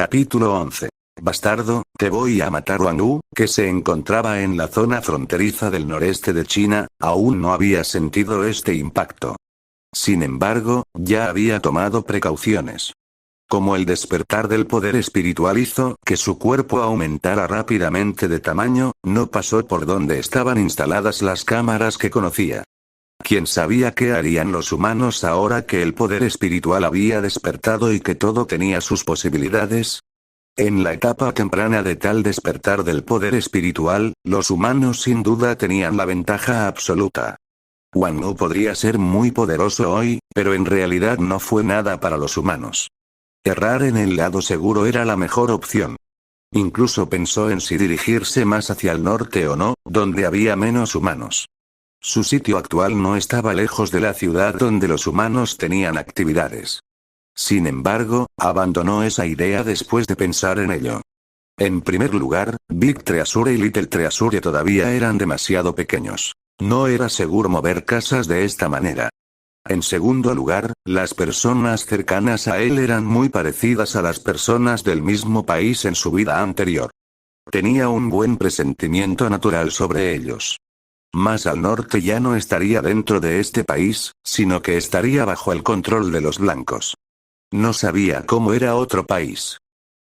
Capítulo 11. Bastardo, te voy a matar. Wang Wu, que se encontraba en la zona fronteriza del noreste de China, aún no había sentido este impacto. Sin embargo, ya había tomado precauciones. Como el despertar del poder espiritual hizo que su cuerpo aumentara rápidamente de tamaño, no pasó por donde estaban instaladas las cámaras que conocía. ¿Quién sabía qué harían los humanos ahora que el poder espiritual había despertado y que todo tenía sus posibilidades? En la etapa temprana de tal despertar del poder espiritual, los humanos sin duda tenían la ventaja absoluta. Wang Wu podría ser muy poderoso hoy, pero en realidad no fue nada para los humanos. Errar en el lado seguro era la mejor opción. Incluso pensó en si dirigirse más hacia el norte o no, donde había menos humanos. Su sitio actual no estaba lejos de la ciudad donde los humanos tenían actividades. Sin embargo, abandonó esa idea después de pensar en ello. En primer lugar, Big Treasure y Little Treasure todavía eran demasiado pequeños. No era seguro mover casas de esta manera. En segundo lugar, las personas cercanas a él eran muy parecidas a las personas del mismo país en su vida anterior. Tenía un buen presentimiento natural sobre ellos. Más al norte ya no estaría dentro de este país, sino que estaría bajo el control de los blancos. No sabía cómo era otro país.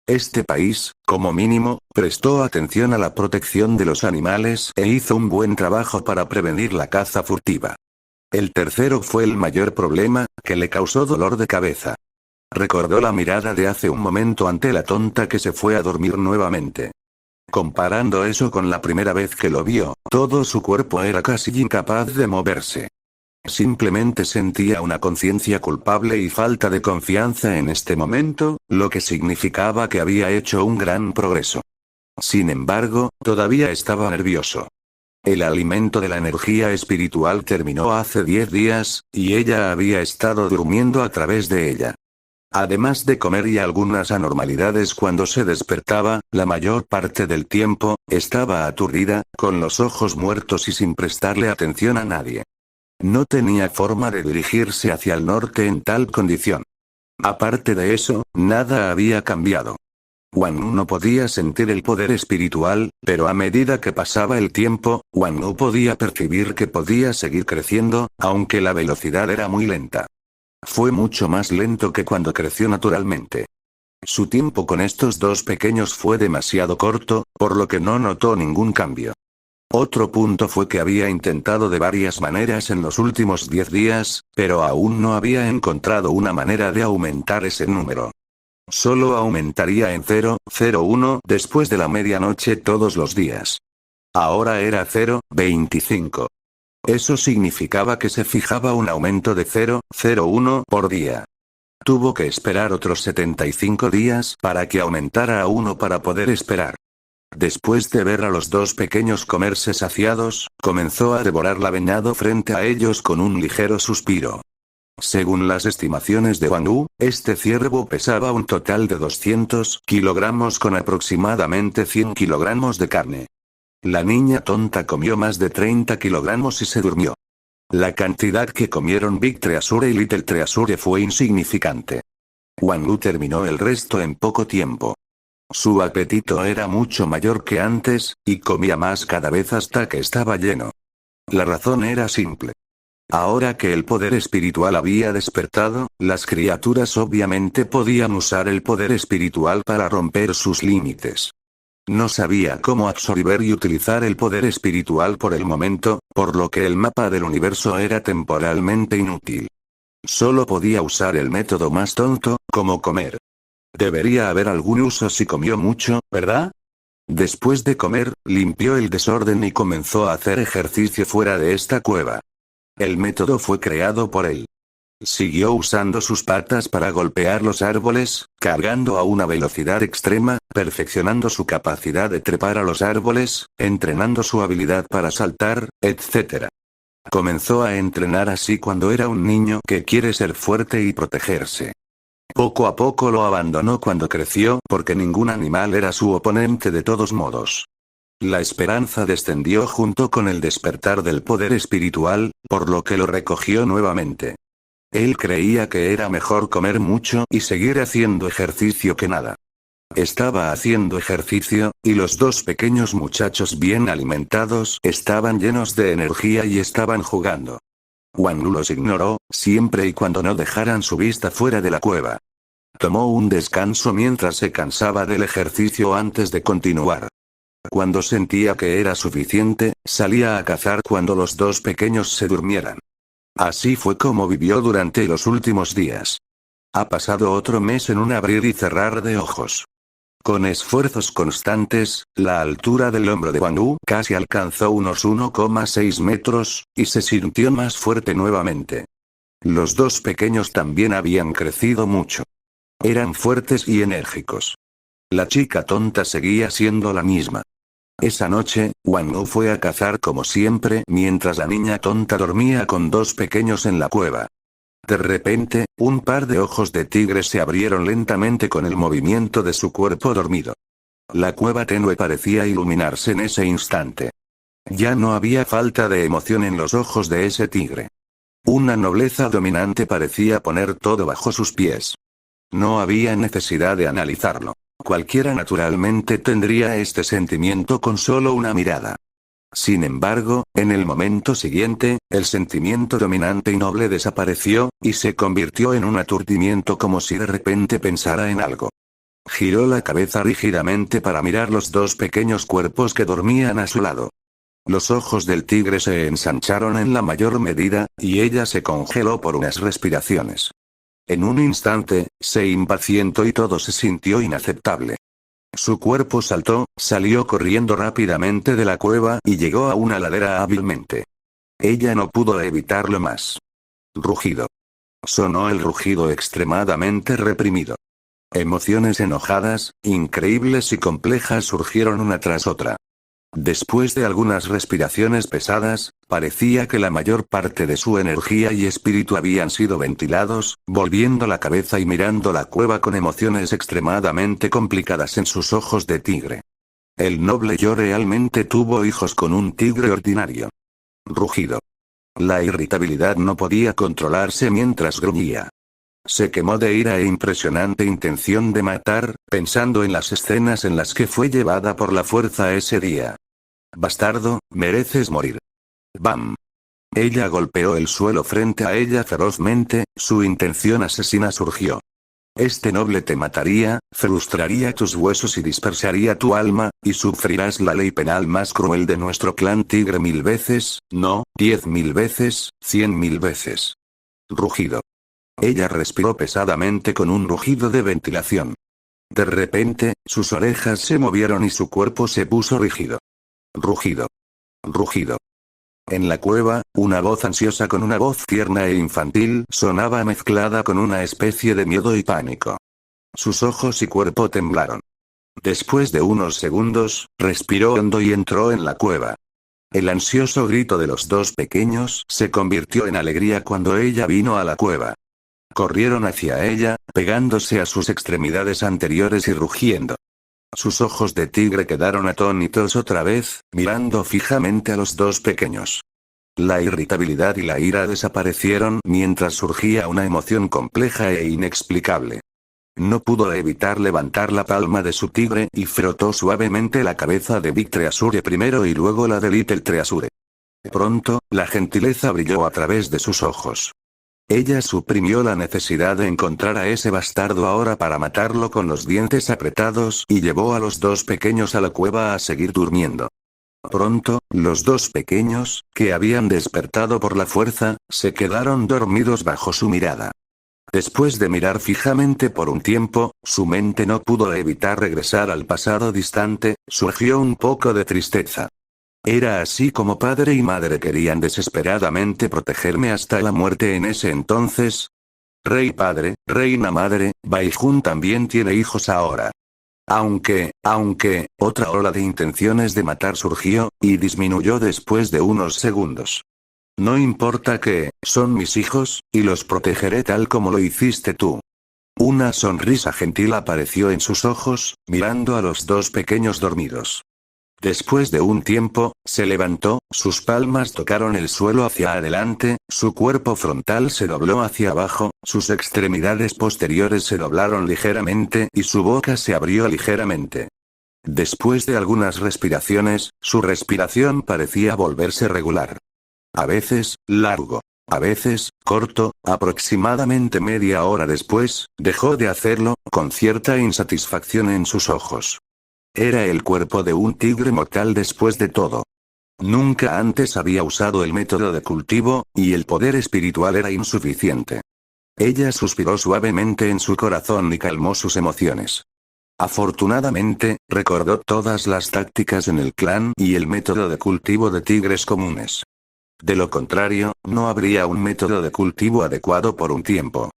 Este país, como mínimo, prestó atención a la protección de los animales e hizo un buen trabajo para prevenir la caza furtiva. El tercero fue el mayor problema, que le causó dolor de cabeza. Recordó la mirada de hace un momento ante la tonta que se fue a dormir nuevamente. Comparando eso con la primera vez que lo vio, todo su cuerpo era casi incapaz de moverse. Simplemente sentía una conciencia culpable y falta de confianza en este momento, lo que significaba que había hecho un gran progreso. Sin embargo, todavía estaba nervioso. El alimento de la energía espiritual terminó hace 10 días, y ella había estado durmiendo a través de ella. Además de comer y algunas anormalidades cuando se despertaba, la mayor parte del tiempo, estaba aturdida, con los ojos muertos y sin prestarle atención a nadie. No tenía forma de dirigirse hacia el norte en tal condición. Aparte de eso, nada había cambiado. Wang Wu no podía sentir el poder espiritual, pero a medida que pasaba el tiempo, Wang Wu podía percibir que podía seguir creciendo, aunque la velocidad era muy lenta. Fue mucho más lento que cuando creció naturalmente. Su tiempo con estos dos pequeños fue demasiado corto, por lo que no notó ningún cambio. Otro punto fue que había intentado de varias maneras en los últimos 10 días, pero aún no había encontrado una manera de aumentar ese número. Solo aumentaría en 0,01 después de la medianoche todos los días. Ahora era 0,25. Eso significaba que se fijaba un aumento de 0,01 por día. Tuvo que esperar otros 75 días para que aumentara a 1 para poder esperar. Después de ver a los dos pequeños comerse saciados, comenzó a devorar la venado frente a ellos con un ligero suspiro. Según las estimaciones de Wang Wu, este ciervo pesaba un total de 200 kilogramos con aproximadamente 100 kilogramos de carne. La niña tonta comió más de 30 kilogramos y se durmió. La cantidad que comieron Big Treasure y Little Treasure fue insignificante. Wang Wu terminó el resto en poco tiempo. Su apetito era mucho mayor que antes, y comía más cada vez hasta que estaba lleno. La razón era simple. Ahora que el poder espiritual había despertado, las criaturas obviamente podían usar el poder espiritual para romper sus límites. No sabía cómo absorber y utilizar el poder espiritual por el momento, por lo que el mapa del universo era temporalmente inútil. Solo podía usar el método más tonto, como comer. Debería haber algún uso si comió mucho, ¿verdad? Después de comer, limpió el desorden y comenzó a hacer ejercicio fuera de esta cueva. El método fue creado por él. Siguió usando sus patas para golpear los árboles, cargando a una velocidad extrema, perfeccionando su capacidad de trepar a los árboles, entrenando su habilidad para saltar, etc. Comenzó a entrenar así cuando era un niño que quiere ser fuerte y protegerse. Poco a poco lo abandonó cuando creció porque ningún animal era su oponente de todos modos. La esperanza descendió junto con el despertar del poder espiritual, por lo que lo recogió nuevamente. Él creía que era mejor comer mucho y seguir haciendo ejercicio que nada. Estaba haciendo ejercicio, y los dos pequeños muchachos bien alimentados estaban llenos de energía y estaban jugando. Wang Lu los ignoró, siempre y cuando no dejaran su vista fuera de la cueva. Tomó un descanso mientras se cansaba del ejercicio antes de continuar. Cuando sentía que era suficiente, salía a cazar cuando los dos pequeños se durmieran. Así fue como vivió durante los últimos días. Ha pasado otro mes en un abrir y cerrar de ojos. Con esfuerzos constantes, la altura del hombro de Wang Lu casi alcanzó unos 1,6 metros, y se sintió más fuerte nuevamente. Los dos pequeños también habían crecido mucho. Eran fuertes y enérgicos. La chica tonta seguía siendo la misma. Esa noche, Wang Lu fue a cazar como siempre mientras la niña tonta dormía con dos pequeños en la cueva. De repente, un par de ojos de tigre se abrieron lentamente con el movimiento de su cuerpo dormido. La cueva tenue parecía iluminarse en ese instante. Ya no había falta de emoción en los ojos de ese tigre. Una nobleza dominante parecía poner todo bajo sus pies. No había necesidad de analizarlo. Cualquiera naturalmente tendría este sentimiento con solo una mirada. Sin embargo, en el momento siguiente, el sentimiento dominante y noble desapareció, y se convirtió en un aturdimiento como si de repente pensara en algo. Giró la cabeza rígidamente para mirar los dos pequeños cuerpos que dormían a su lado. Los ojos del tigre se ensancharon en la mayor medida, y ella se congeló por unas respiraciones. En un instante, se impacientó y todo se sintió inaceptable. Su cuerpo saltó, salió corriendo rápidamente de la cueva y llegó a una ladera hábilmente. Ella no pudo evitarlo más. Rugido. Sonó el rugido extremadamente reprimido. Emociones enojadas, increíbles y complejas surgieron una tras otra. Después de algunas respiraciones pesadas, parecía que la mayor parte de su energía y espíritu habían sido ventilados, volviendo la cabeza y mirando la cueva con emociones extremadamente complicadas en sus ojos de tigre. El noble yo realmente tuvo hijos con un tigre ordinario. Rugido. La irritabilidad no podía controlarse mientras gruñía. Se quemó de ira e impresionante intención de matar, pensando en las escenas en las que fue llevada por la fuerza ese día. Bastardo, mereces morir. ¡Bam! Ella golpeó el suelo frente a ella ferozmente, su intención asesina surgió. Este noble te mataría, frustraría tus huesos y dispersaría tu alma, y sufrirás la ley penal más cruel de nuestro clan tigre 1000 veces, no, 10.000 veces, 100.000 veces. Rugido. Ella respiró pesadamente con un rugido de ventilación. De repente, sus orejas se movieron y su cuerpo se puso rígido. Rugido. Rugido. En la cueva, una voz ansiosa con una voz tierna e infantil sonaba mezclada con una especie de miedo y pánico. Sus ojos y cuerpo temblaron. Después de unos segundos, respiró hondo y entró en la cueva. El ansioso grito de los dos pequeños se convirtió en alegría cuando ella vino a la cueva. Corrieron hacia ella, pegándose a sus extremidades anteriores y rugiendo. Sus ojos de tigre quedaron atónitos otra vez, mirando fijamente a los dos pequeños. La irritabilidad y la ira desaparecieron mientras surgía una emoción compleja e inexplicable. No pudo evitar levantar la palma de su tigre y frotó suavemente la cabeza de Big Treasure primero y luego la de Little Treasure. Pronto, la gentileza brilló a través de sus ojos. Ella suprimió la necesidad de encontrar a ese bastardo ahora para matarlo con los dientes apretados y llevó a los dos pequeños a la cueva a seguir durmiendo. Pronto, los dos pequeños, que habían despertado por la fuerza, se quedaron dormidos bajo su mirada. Después de mirar fijamente por un tiempo, su mente no pudo evitar regresar al pasado distante, surgió un poco de tristeza. Era así como padre y madre querían desesperadamente protegerme hasta la muerte en ese entonces. Rey padre, reina madre, Baijun también tiene hijos ahora. Aunque, otra ola de intenciones de matar surgió, y disminuyó después de unos segundos. No importa que, son mis hijos, y los protegeré tal como lo hiciste tú. Una sonrisa gentil apareció en sus ojos, mirando a los dos pequeños dormidos. Después de un tiempo, se levantó, sus palmas tocaron el suelo hacia adelante, su cuerpo frontal se dobló hacia abajo, sus extremidades posteriores se doblaron ligeramente y su boca se abrió ligeramente. Después de algunas respiraciones, su respiración parecía volverse regular. A veces, largo. A veces, corto, aproximadamente media hora después, dejó de hacerlo, con cierta insatisfacción en sus ojos. Era el cuerpo de un tigre mortal después de todo. Nunca antes había usado el método de cultivo, y el poder espiritual era insuficiente. Ella suspiró suavemente en su corazón y calmó sus emociones. Afortunadamente, recordó todas las tácticas en el clan y el método de cultivo de tigres comunes. De lo contrario, no habría un método de cultivo adecuado por un tiempo.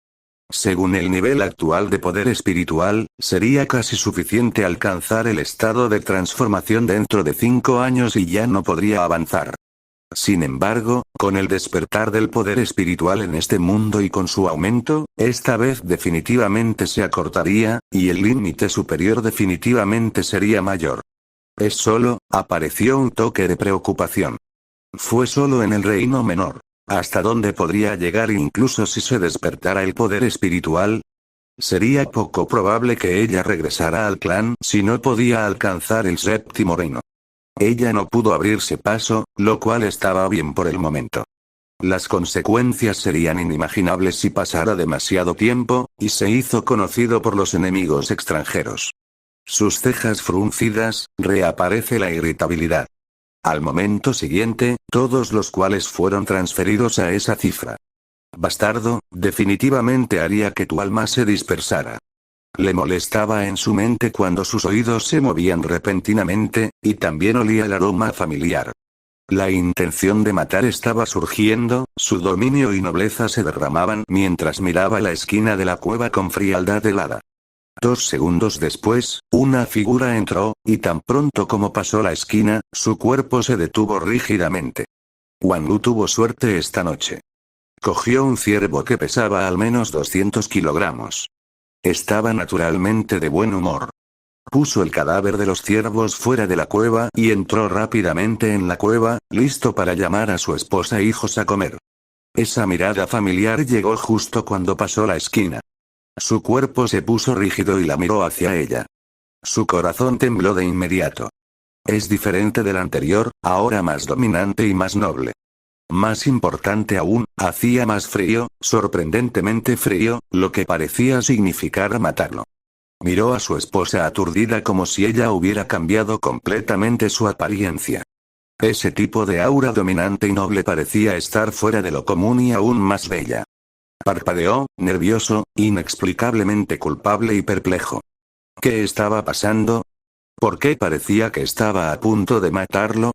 Según el nivel actual de poder espiritual, sería casi suficiente alcanzar el estado de transformación dentro de 5 años y ya no podría avanzar. Sin embargo, con el despertar del poder espiritual en este mundo y con su aumento, esta vez definitivamente se acortaría, y el límite superior definitivamente sería mayor. Apareció un toque de preocupación. Fue solo en el reino menor. ¿Hasta dónde podría llegar incluso si se despertara el poder espiritual? Sería poco probable que ella regresara al clan si no podía alcanzar el séptimo reino. Ella no pudo abrirse paso, lo cual estaba bien por el momento. Las consecuencias serían inimaginables si pasara demasiado tiempo, y se hizo conocido por los enemigos extranjeros. Sus cejas fruncidas, reaparece la irritabilidad. Al momento siguiente, todos los cuales fueron transferidos a esa cifra. Bastardo, definitivamente haría que tu alma se dispersara. Le molestaba en su mente cuando sus oídos se movían repentinamente, y también olía el aroma familiar. La intención de matar estaba surgiendo, su dominio y nobleza se derramaban mientras miraba la esquina de la cueva con frialdad helada. 2 segundos después, una figura entró, y tan pronto como pasó la esquina, su cuerpo se detuvo rígidamente. Wan Lu tuvo suerte esta noche. Cogió un ciervo que pesaba al menos 200 kilogramos. Estaba naturalmente de buen humor. Puso el cadáver de los ciervos fuera de la cueva y entró rápidamente en la cueva, listo para llamar a su esposa e hijos a comer. Esa mirada familiar llegó justo cuando pasó la esquina. Su cuerpo se puso rígido y la miró hacia ella. Su corazón tembló de inmediato. Es diferente del anterior, ahora más dominante y más noble. Más importante aún, hacía más frío, sorprendentemente frío, lo que parecía significar matarlo. Miró a su esposa aturdida como si ella hubiera cambiado completamente su apariencia. Ese tipo de aura dominante y noble parecía estar fuera de lo común y aún más bella. Parpadeó, nervioso, inexplicablemente culpable y perplejo. ¿Qué estaba pasando? ¿Por qué parecía que estaba a punto de matarlo?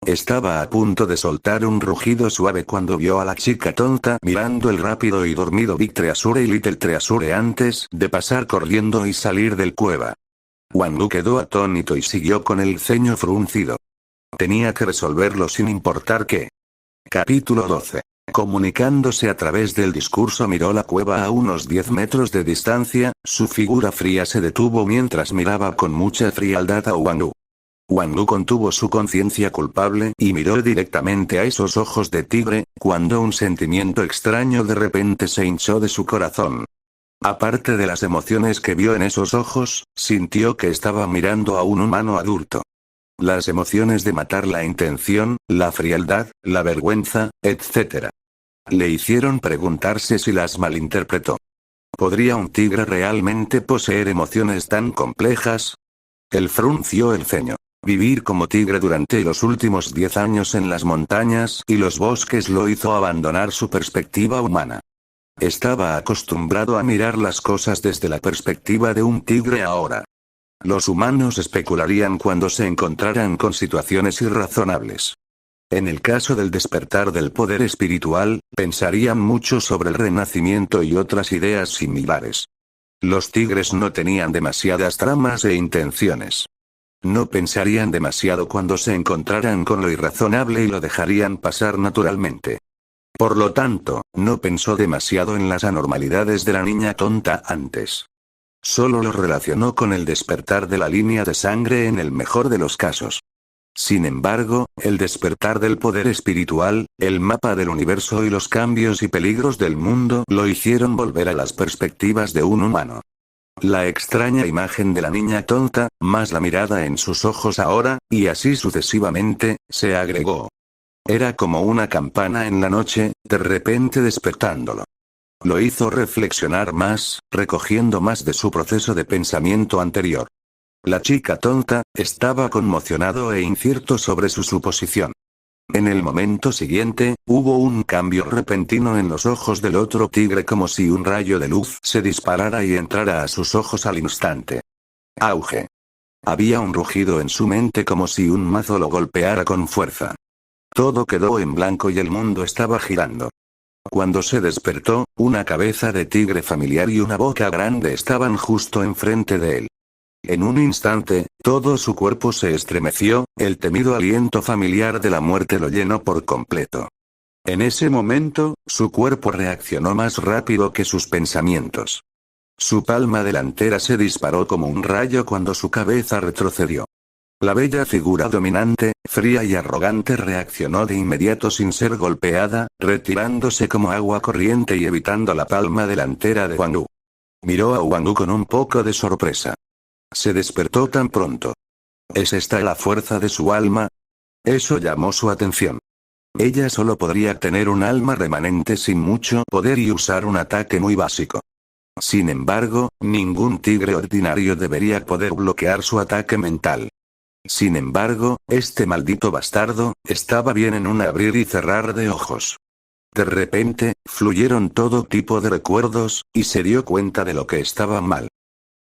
Estaba a punto de soltar un rugido suave cuando vio a la chica tonta mirando el rápido y dormido Big Treasure y Little Treasure antes de pasar corriendo y salir del cueva. Wan Lu quedó atónito y siguió con el ceño fruncido. Tenía que resolverlo sin importar qué. Capítulo 12. Comunicándose a través del discurso miró la cueva a unos 10 metros de distancia, su figura fría se detuvo mientras miraba con mucha frialdad a Wan Lu. Wan Lu contuvo su conciencia culpable y miró directamente a esos ojos de tigre, cuando un sentimiento extraño de repente se hinchó de su corazón. Aparte de las emociones que vio en esos ojos, sintió que estaba mirando a un humano adulto. Las emociones de matar, la intención, la frialdad, la vergüenza, etc. Le hicieron preguntarse si las malinterpretó. ¿Podría un tigre realmente poseer emociones tan complejas? Él frunció el ceño. Vivir como tigre durante los últimos 10 años en las montañas y los bosques lo hizo abandonar su perspectiva humana. Estaba acostumbrado a mirar las cosas desde la perspectiva de un tigre ahora. Los humanos especularían cuando se encontraran con situaciones irrazonables. En el caso del despertar del poder espiritual, pensarían mucho sobre el renacimiento y otras ideas similares. Los tigres no tenían demasiadas tramas e intenciones. No pensarían demasiado cuando se encontraran con lo irrazonable y lo dejarían pasar naturalmente. Por lo tanto, no pensó demasiado en las anormalidades de la niña tonta antes. Solo lo relacionó con el despertar de la línea de sangre en el mejor de los casos. Sin embargo, el despertar del poder espiritual, el mapa del universo y los cambios y peligros del mundo lo hicieron volver a las perspectivas de un humano. La extraña imagen de la niña tonta, más la mirada en sus ojos ahora, y así sucesivamente, se agregó. Era como una campana en la noche, de repente despertándolo. Lo hizo reflexionar más, recogiendo más de su proceso de pensamiento anterior. La chica tonta, estaba conmocionado e incierto sobre su suposición. En el momento siguiente, hubo un cambio repentino en los ojos del otro tigre como si un rayo de luz se disparara y entrara a sus ojos al instante. Auge. Había un rugido en su mente como si un mazo lo golpeara con fuerza. Todo quedó en blanco y el mundo estaba girando. Cuando se despertó, una cabeza de tigre familiar y una boca grande estaban justo enfrente de él. En un instante, todo su cuerpo se estremeció, el temido aliento familiar de la muerte lo llenó por completo. En ese momento, su cuerpo reaccionó más rápido que sus pensamientos. Su palma delantera se disparó como un rayo cuando su cabeza retrocedió. La bella figura dominante, fría y arrogante reaccionó de inmediato sin ser golpeada, retirándose como agua corriente y evitando la palma delantera de Wang Wu. Miró a Wang Wu con un poco de sorpresa. Se despertó tan pronto. ¿Es esta la fuerza de su alma? Eso llamó su atención. Ella solo podría tener un alma remanente sin mucho poder y usar un ataque muy básico. Sin embargo, ningún tigre ordinario debería poder bloquear su ataque mental. Sin embargo, este maldito bastardo, estaba bien en un abrir y cerrar de ojos. De repente, fluyeron todo tipo de recuerdos, y se dio cuenta de lo que estaba mal.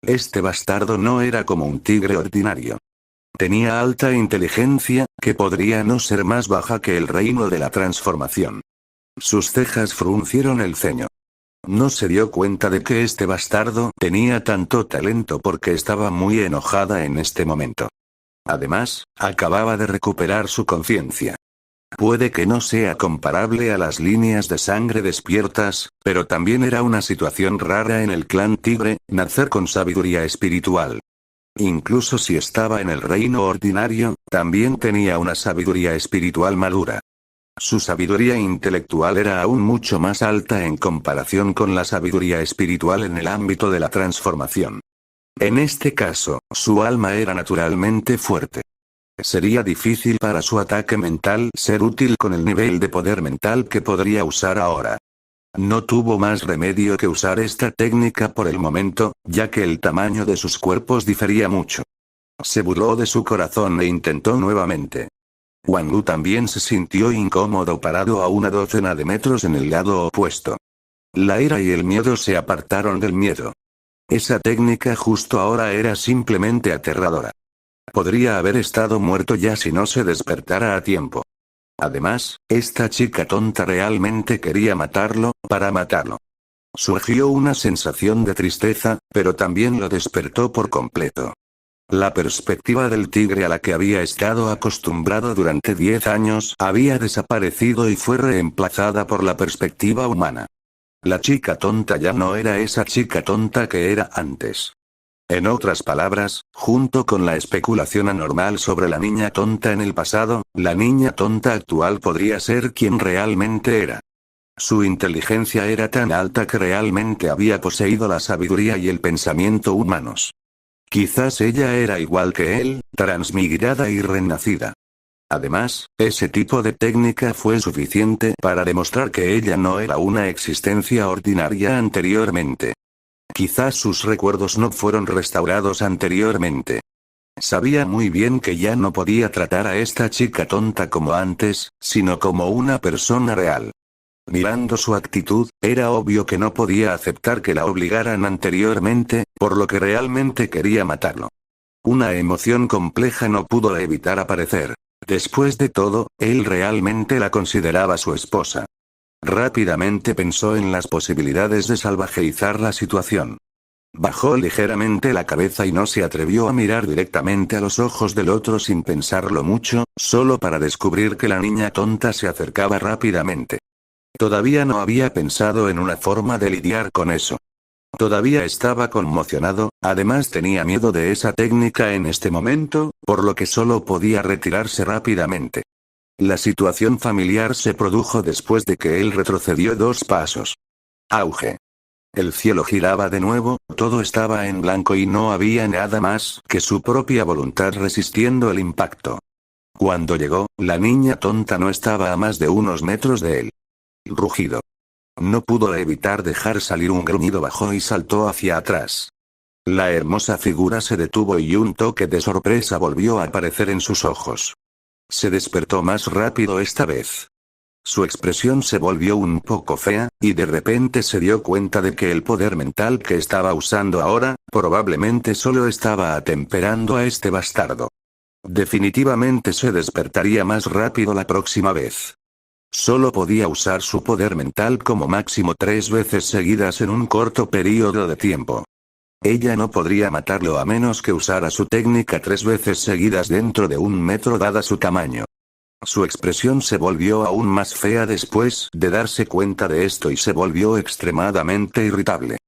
Este bastardo no era como un tigre ordinario. Tenía alta inteligencia, que podría no ser más baja que el reino de la transformación. Sus cejas fruncieron el ceño. No se dio cuenta de que este bastardo tenía tanto talento porque estaba muy enojada en este momento. Además, acababa de recuperar su conciencia. Puede que no sea comparable a las líneas de sangre despiertas, pero también era una situación rara en el clan tigre, nacer con sabiduría espiritual. Incluso si estaba en el reino ordinario, también tenía una sabiduría espiritual madura. Su sabiduría intelectual era aún mucho más alta en comparación con la sabiduría espiritual en el ámbito de la transformación. En este caso, su alma era naturalmente fuerte. Sería difícil para su ataque mental ser útil con el nivel de poder mental que podría usar ahora. No tuvo más remedio que usar esta técnica por el momento, ya que el tamaño de sus cuerpos difería mucho. Se burló de su corazón e intentó nuevamente. Wang Wu también se sintió incómodo parado a una docena de metros en el lado opuesto. La ira y el miedo se apartaron del miedo. Esa técnica justo ahora era simplemente aterradora. Podría haber estado muerto ya si no se despertara a tiempo. Además, esta chica tonta realmente quería matarlo, para matarlo. Surgió una sensación de tristeza, pero también lo despertó por completo. La perspectiva del tigre a la que había estado acostumbrado durante 10 años había desaparecido y fue reemplazada por la perspectiva humana. La chica tonta ya no era esa chica tonta que era antes. En otras palabras, junto con la especulación anormal sobre la niña tonta en el pasado, la niña tonta actual podría ser quien realmente era. Su inteligencia era tan alta que realmente había poseído la sabiduría y el pensamiento humanos. Quizás ella era igual que él, transmigrada y renacida. Además, ese tipo de técnica fue suficiente para demostrar que ella no era una existencia ordinaria anteriormente. Quizás sus recuerdos no fueron restaurados anteriormente. Sabía muy bien que ya no podía tratar a esta chica tonta como antes, sino como una persona real. Mirando su actitud, era obvio que no podía aceptar que la obligaran anteriormente, por lo que realmente quería matarlo. Una emoción compleja no pudo evitar aparecer. Después de todo, él realmente la consideraba su esposa. Rápidamente pensó en las posibilidades de salvajeizar la situación. Bajó ligeramente la cabeza y no se atrevió a mirar directamente a los ojos del otro sin pensarlo mucho, solo para descubrir que la niña tonta se acercaba rápidamente. Todavía no había pensado en una forma de lidiar con eso. Todavía estaba conmocionado, además tenía miedo de esa técnica en este momento, por lo que solo podía retirarse rápidamente. La situación familiar se produjo después de que él retrocedió 2 pasos. Auge. El cielo giraba de nuevo, todo estaba en blanco y no había nada más que su propia voluntad resistiendo el impacto. Cuando llegó, la niña tonta no estaba a más de unos metros de él. Rugido. No pudo evitar dejar salir un gruñido bajo y saltó hacia atrás. La hermosa figura se detuvo y un toque de sorpresa volvió a aparecer en sus ojos. Se despertó más rápido esta vez. Su expresión se volvió un poco fea, y de repente se dio cuenta de que el poder mental que estaba usando ahora, probablemente solo estaba atemperando a este bastardo. Definitivamente se despertaría más rápido la próxima vez. Solo podía usar su poder mental como máximo 3 veces seguidas en un corto periodo de tiempo. Ella no podría matarlo a menos que usara su técnica 3 veces seguidas dentro de 1 metro dada su tamaño. Su expresión se volvió aún más fea después de darse cuenta de esto y se volvió extremadamente irritable.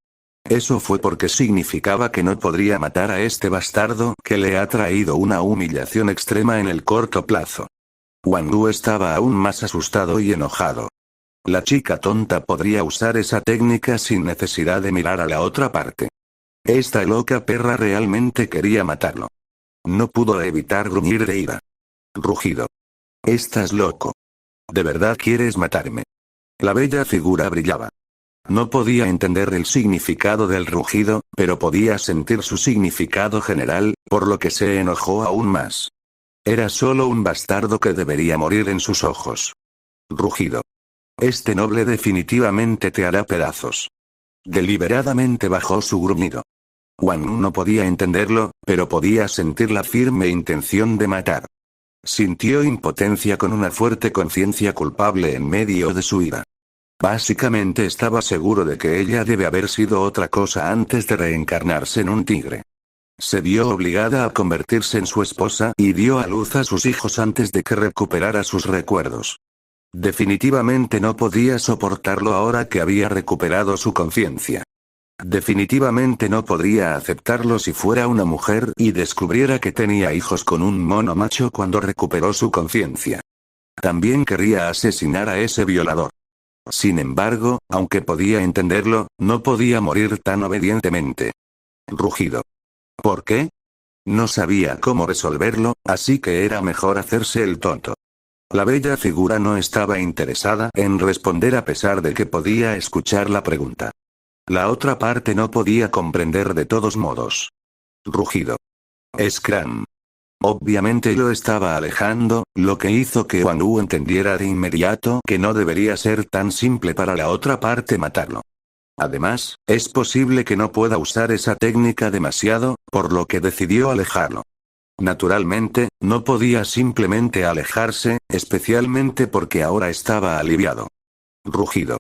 Eso fue porque significaba que no podría matar a este bastardo que le ha traído una humillación extrema en el corto plazo. Wang Wu estaba aún más asustado y enojado. La chica tonta podría usar esa técnica sin necesidad de mirar a la otra parte. Esta loca perra realmente quería matarlo. No pudo evitar gruñir de ira. Rugido. Estás loco. ¿De verdad quieres matarme? La bella figura brillaba. No podía entender el significado del rugido, pero podía sentir su significado general, por lo que se enojó aún más. Era solo un bastardo que debería morir en sus ojos. Rugido. Este noble definitivamente te hará pedazos. Deliberadamente bajó su gruñido. Wang Wu no podía entenderlo, pero podía sentir la firme intención de matar. Sintió impotencia con una fuerte conciencia culpable en medio de su ira. Básicamente estaba seguro de que ella debe haber sido otra cosa antes de reencarnarse en un tigre. Se vio obligada a convertirse en su esposa y dio a luz a sus hijos antes de que recuperara sus recuerdos. Definitivamente no podía soportarlo ahora que había recuperado su conciencia. Definitivamente no podría aceptarlo si fuera una mujer y descubriera que tenía hijos con un mono macho cuando recuperó su conciencia. También quería asesinar a ese violador. Sin embargo, aunque podía entenderlo, no podía morir tan obedientemente. Rugido. ¿Por qué? No sabía cómo resolverlo, así que era mejor hacerse el tonto. La bella figura no estaba interesada en responder a pesar de que podía escuchar la pregunta. La otra parte no podía comprender de todos modos. Rugido. Scram. Obviamente lo estaba alejando, lo que hizo que Wang Wu entendiera de inmediato que no debería ser tan simple para la otra parte matarlo. Además, es posible que no pueda usar esa técnica demasiado, por lo que decidió alejarlo. Naturalmente, no podía simplemente alejarse, especialmente porque ahora estaba aliviado. Rugido.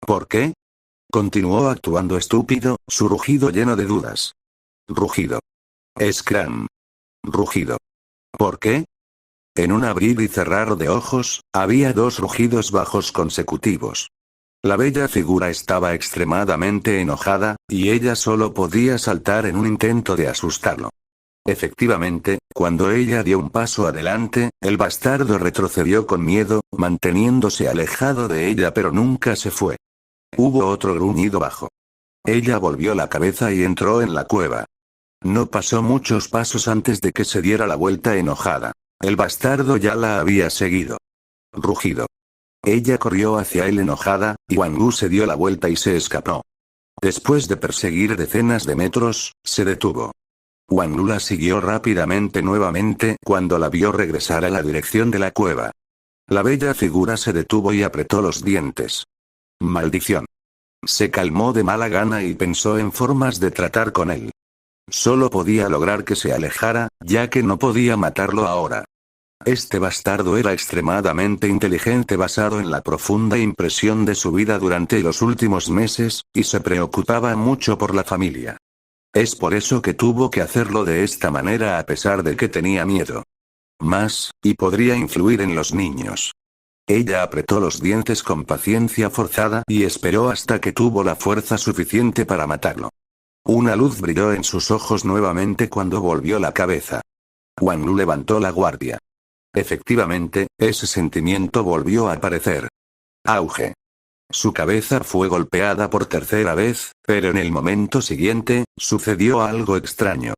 ¿Por qué? Continuó actuando estúpido, su rugido lleno de dudas. Rugido. Scram. Rugido. ¿Por qué? En un abrir y cerrar de ojos, había 2 rugidos bajos consecutivos. La bella figura estaba extremadamente enojada, y ella solo podía saltar en un intento de asustarlo. Efectivamente, cuando ella dio un paso adelante, el bastardo retrocedió con miedo, manteniéndose alejado de ella pero nunca se fue. Hubo otro gruñido bajo. Ella volvió la cabeza y entró en la cueva. No pasó muchos pasos antes de que se diera la vuelta enojada. El bastardo ya la había seguido. Rugido. Ella corrió hacia él enojada, y Wang Wu se dio la vuelta y se escapó. Después de perseguir decenas de metros, se detuvo. Wang Wu la siguió rápidamente nuevamente cuando la vio regresar a la dirección de la cueva. La bella figura se detuvo y apretó los dientes. Maldición. Se calmó de mala gana y pensó en formas de tratar con él. Solo podía lograr que se alejara, ya que no podía matarlo ahora. Este bastardo era extremadamente inteligente basado en la profunda impresión de su vida durante los últimos meses, y se preocupaba mucho por la familia. Es por eso que tuvo que hacerlo de esta manera a pesar de que tenía miedo. Más, y podría influir en los niños. Ella apretó los dientes con paciencia forzada y esperó hasta que tuvo la fuerza suficiente para matarlo. Una luz brilló en sus ojos nuevamente cuando volvió la cabeza. Wang Lu levantó la guardia. Efectivamente, ese sentimiento volvió a aparecer. Auge. Su cabeza fue golpeada por tercera vez, pero en el momento siguiente, sucedió algo extraño.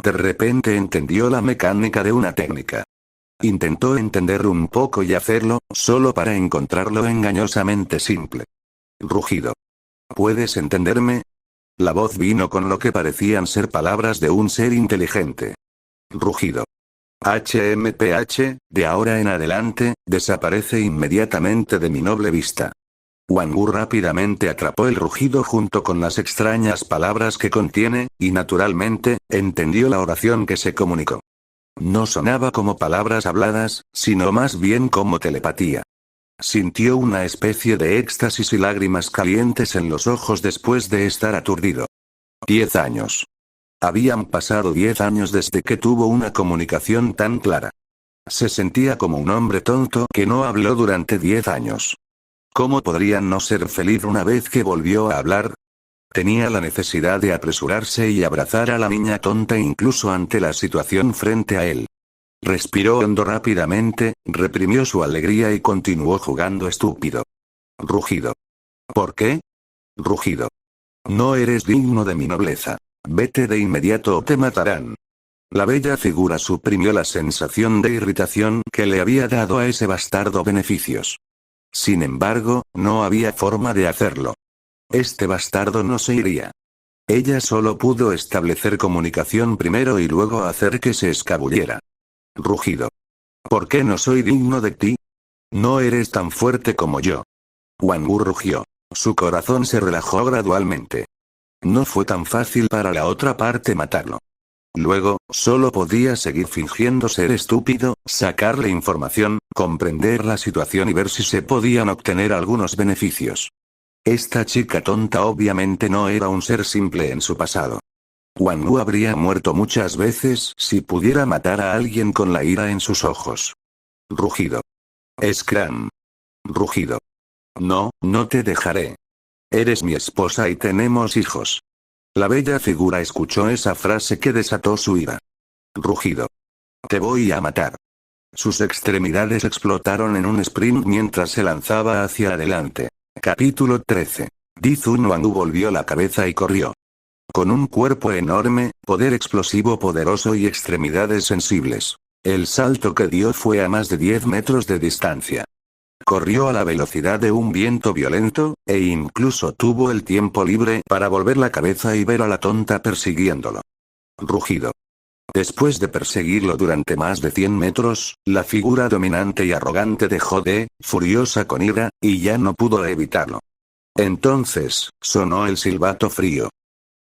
De repente entendió la mecánica de una técnica. Intentó entender un poco y hacerlo, solo para encontrarlo engañosamente simple. Rugido. ¿Puedes entenderme? La voz vino con lo que parecían ser palabras de un ser inteligente. Rugido. HMPH, de ahora en adelante, desaparece inmediatamente de mi noble vista. Wang Wu rápidamente atrapó el rugido junto con las extrañas palabras que contiene, y naturalmente, entendió la oración que se comunicó. No sonaba como palabras habladas, sino más bien como telepatía. Sintió una especie de éxtasis y lágrimas calientes en los ojos después de estar aturdido. 10 años. Habían pasado 10 años desde que tuvo una comunicación tan clara. Se sentía como un hombre tonto que no habló durante 10 años. ¿Cómo podría no ser feliz una vez que volvió a hablar? Tenía la necesidad de apresurarse y abrazar a la niña tonta incluso ante la situación frente a él. Respiró hondo rápidamente, reprimió su alegría y continuó jugando estúpido. Rugido. ¿Por qué? Rugido. No eres digno de mi nobleza. Vete de inmediato o te matarán. La bella figura suprimió la sensación de irritación que le había dado a ese bastardo beneficios. Sin embargo, no había forma de hacerlo. Este bastardo no se iría. Ella solo pudo establecer comunicación primero y luego hacer que se escabullera. Rugido. ¿Por qué no soy digno de ti? No eres tan fuerte como yo. Wang Wu rugió. Su corazón se relajó gradualmente. No fue tan fácil para la otra parte matarlo. Luego, solo podía seguir fingiendo ser estúpido, sacarle información, comprender la situación y ver si se podían obtener algunos beneficios. Esta chica tonta obviamente no era un ser simple en su pasado. Wang Wu habría muerto muchas veces si pudiera matar a alguien con la ira en sus ojos. Rugido. Scram. Rugido. No, no te dejaré. Eres mi esposa y tenemos hijos. La bella figura escuchó esa frase que desató su ira. Rugido. Te voy a matar. Sus extremidades explotaron en un sprint mientras se lanzaba hacia adelante. Capítulo 13. Di Zun Wang volvió la cabeza y corrió. Con un cuerpo enorme, poder explosivo poderoso y extremidades sensibles. El salto que dio fue a más de 10 metros de distancia. Corrió a la velocidad de un viento violento, e incluso tuvo el tiempo libre para volver la cabeza y ver a la tonta persiguiéndolo. Rugido. Después de perseguirlo durante más de 100 metros, la figura dominante y arrogante dejó de, furiosa con ira, y ya no pudo evitarlo. Entonces, sonó el silbato frío.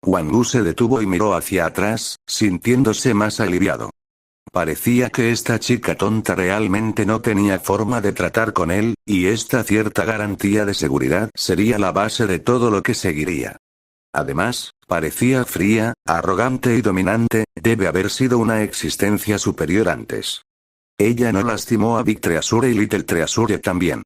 Wang Wu se detuvo y miró hacia atrás, sintiéndose más aliviado. Parecía que esta chica tonta realmente no tenía forma de tratar con él, y esta cierta garantía de seguridad sería la base de todo lo que seguiría. Además, parecía fría, arrogante y dominante, debe haber sido una existencia superior antes. Ella no lastimó a Big Treasure y Little Treasure también.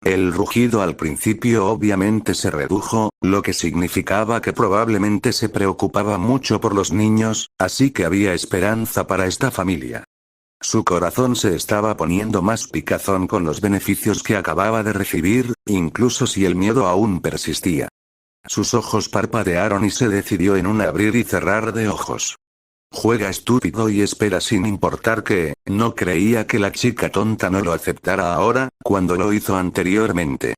El rugido al principio obviamente se redujo, lo que significaba que probablemente se preocupaba mucho por los niños, así que había esperanza para esta familia. Su corazón se estaba poniendo más picazón con los beneficios que acababa de recibir, incluso si el miedo aún persistía. Sus ojos parpadearon y se decidió en un abrir y cerrar de ojos. Juega estúpido y espera sin importar que, no creía que la chica tonta no lo aceptara ahora, cuando lo hizo anteriormente.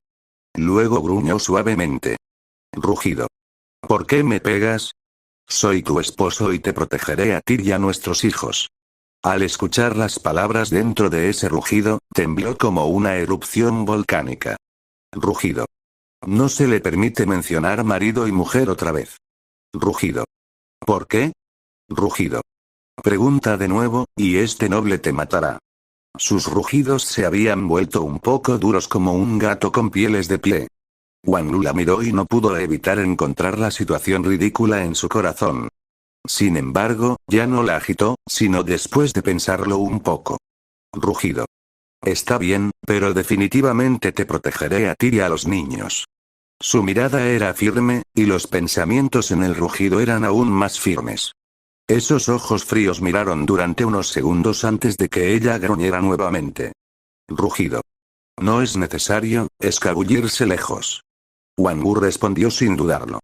Luego gruñó suavemente. Rugido. ¿Por qué me pegas? Soy tu esposo y te protegeré a ti y a nuestros hijos. Al escuchar las palabras dentro de ese rugido, tembló como una erupción volcánica. Rugido. No se le permite mencionar marido y mujer otra vez. Rugido. ¿Por qué? Rugido. Pregunta de nuevo, y este noble te matará. Sus rugidos se habían vuelto un poco duros como un gato con pieles de pie. Wang Lu la miró y no pudo evitar encontrar la situación ridícula en su corazón. Sin embargo, ya no la agitó, sino después de pensarlo un poco. Rugido. Está bien, pero definitivamente te protegeré a ti y a los niños. Su mirada era firme, y los pensamientos en el rugido eran aún más firmes. Esos ojos fríos miraron durante unos segundos antes de que ella gruñera nuevamente. Rugido. No es necesario escabullirse lejos. Wang Wu respondió sin dudarlo.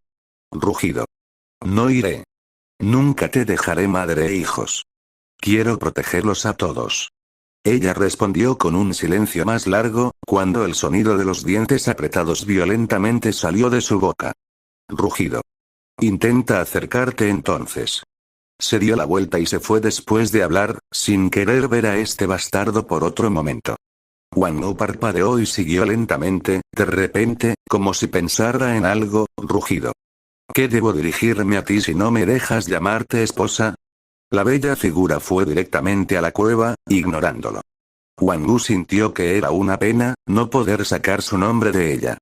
Rugido. No iré. Nunca te dejaré madre e hijos. Quiero protegerlos a todos. Ella respondió con un silencio más largo, cuando el sonido de los dientes apretados violentamente salió de su boca. Rugido. Intenta acercarte entonces. Se dio la vuelta y se fue después de hablar, sin querer ver a este bastardo por otro momento. Wang Wu parpadeó y siguió lentamente, de repente, como si pensara en algo, rugido. ¿Qué debo dirigirme a ti si no me dejas llamarte esposa? La bella figura fue directamente a la cueva, ignorándolo. Wang Wu sintió que era una pena no poder sacar su nombre de ella.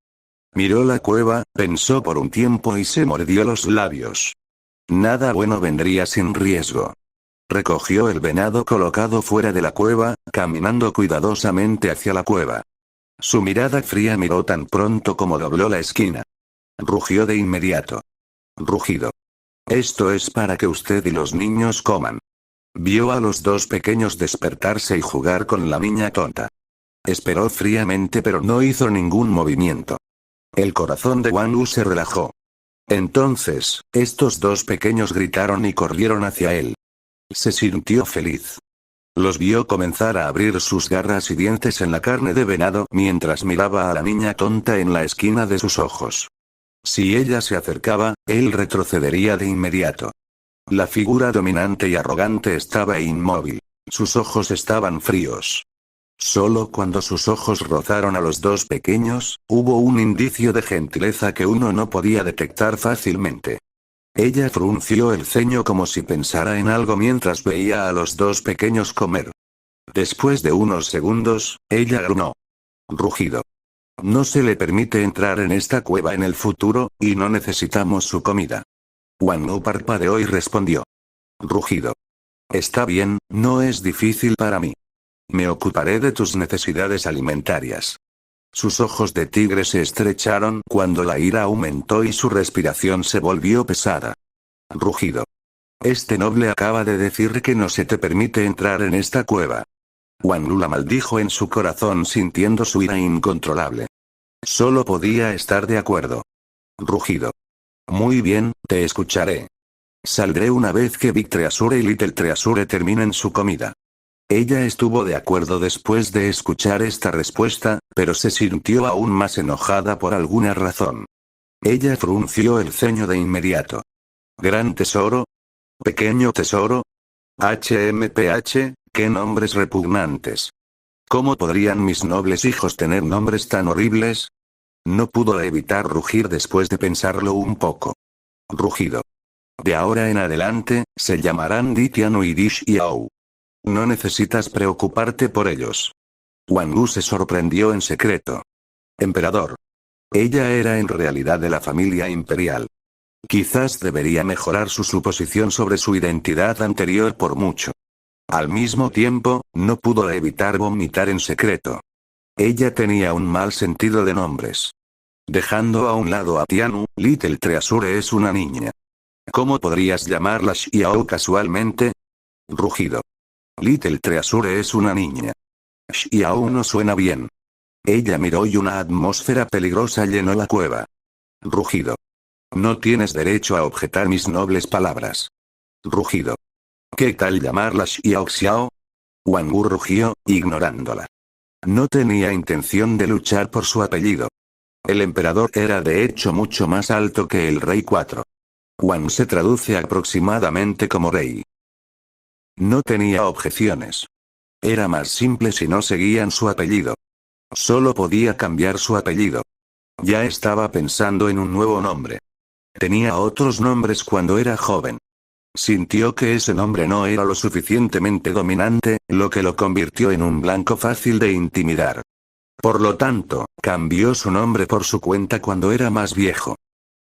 Miró la cueva, pensó por un tiempo y se mordió los labios. Nada bueno vendría sin riesgo. Recogió el venado colocado fuera de la cueva, caminando cuidadosamente hacia la cueva. Su mirada fría miró tan pronto como dobló la esquina. Rugió de inmediato. Rugido. Esto es para que usted y los niños coman. Vio a los dos pequeños despertarse y jugar con la niña tonta. Esperó fríamente pero no hizo ningún movimiento. El corazón de Wang Wu se relajó. Entonces, estos dos pequeños gritaron y corrieron hacia él. Se sintió feliz. Los vio comenzar a abrir sus garras y dientes en la carne de venado mientras miraba a la niña tonta en la esquina de sus ojos. Si ella se acercaba, él retrocedería de inmediato. La figura dominante y arrogante estaba inmóvil. Sus ojos estaban fríos. Solo cuando sus ojos rozaron a los dos pequeños, hubo un indicio de gentileza que uno no podía detectar fácilmente. Ella frunció el ceño como si pensara en algo mientras veía a los dos pequeños comer. Después de unos segundos, ella gruñó. Rugido. No se le permite entrar en esta cueva en el futuro, y no necesitamos su comida. Wang Wu parpadeó y respondió. Rugido. Está bien, no es difícil para mí. Me ocuparé de tus necesidades alimentarias. Sus ojos de tigre se estrecharon cuando la ira aumentó y su respiración se volvió pesada. Rugido. Este noble acaba de decir que no se te permite entrar en esta cueva. Wang Wu la maldijo en su corazón sintiendo su ira incontrolable. Solo podía estar de acuerdo. Rugido. Muy bien, te escucharé. Saldré una vez que Big Treasure y Little Treasure terminen su comida. Ella estuvo de acuerdo después de escuchar esta respuesta, pero se sintió aún más enojada por alguna razón. Ella frunció el ceño de inmediato. ¿Gran tesoro? ¿Pequeño tesoro? HMPH, qué nombres repugnantes. ¿Cómo podrían mis nobles hijos tener nombres tan horribles? No pudo evitar rugir después de pensarlo un poco. Rugido. De ahora en adelante, se llamarán Di Tianu y Di Xiao. No necesitas preocuparte por ellos. Wang Wu se sorprendió en secreto. Emperador. Ella era en realidad de la familia imperial. Quizás debería mejorar su suposición sobre su identidad anterior por mucho. Al mismo tiempo, no pudo evitar vomitar en secreto. Ella tenía un mal sentido de nombres. Dejando a un lado a Tianu, Little Treasure es una niña. ¿Cómo podrías llamarla Xiao casualmente? Rugido. Little Treasure es una niña. Xiao no suena bien. Ella miró y una atmósfera peligrosa llenó la cueva. Rugido. No tienes derecho a objetar mis nobles palabras. Rugido. ¿Qué tal llamarla Xiao Xiao? Wang Wu rugió, ignorándola. No tenía intención de luchar por su apellido. El emperador era de hecho mucho más alto que el rey 4. Wang se traduce aproximadamente como rey. No tenía objeciones. Era más simple si no seguían su apellido. Solo podía cambiar su apellido. Ya estaba pensando en un nuevo nombre. Tenía otros nombres cuando era joven. Sintió que ese nombre no era lo suficientemente dominante, lo que lo convirtió en un blanco fácil de intimidar. Por lo tanto, cambió su nombre por su cuenta cuando era más viejo.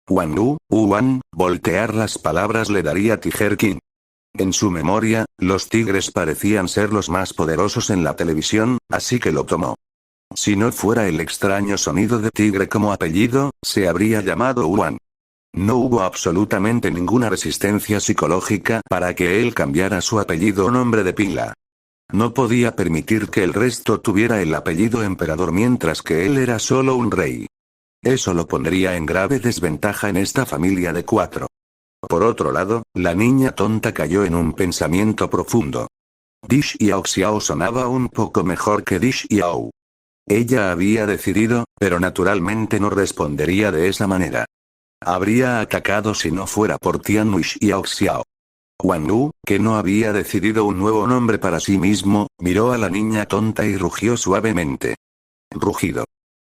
Wang Wu, Wan, voltear las palabras le daría Tiger King. En su memoria, los tigres parecían ser los más poderosos en la televisión, así que lo tomó. Si no fuera el extraño sonido de tigre como apellido, se habría llamado Wan. No hubo absolutamente ninguna resistencia psicológica para que él cambiara su apellido o nombre de pila. No podía permitir que el resto tuviera el apellido emperador mientras que él era solo un rey. Eso lo pondría en grave desventaja en esta familia de 4. Por otro lado, la niña tonta cayó en un pensamiento profundo. Di Xiao sonaba un poco mejor que Di Xiao. Ella había decidido, pero naturalmente no respondería de esa manera. Habría atacado si no fuera por Tianwu Xiao. Wang Wu, que no había decidido un nuevo nombre para sí mismo, miró a la niña tonta y rugió suavemente. Rugido.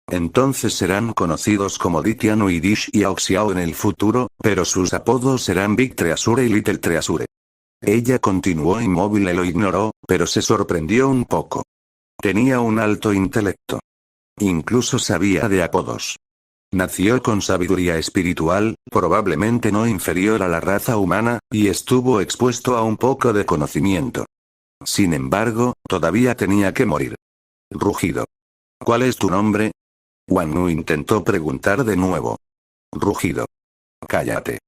Entonces serán conocidos como Di Tianwu y Di Xiao en el futuro, pero sus apodos serán Big Treasure y Little Treasure. Ella continuó inmóvil y lo ignoró, pero se sorprendió un poco. Tenía un alto intelecto. Incluso sabía de apodos. Nació con sabiduría espiritual, probablemente no inferior a la raza humana, y estuvo expuesto a un poco de conocimiento. Sin embargo, todavía tenía que morir. Rugido. ¿Cuál es tu nombre? Wang Wu intentó preguntar de nuevo. Rugido. Cállate.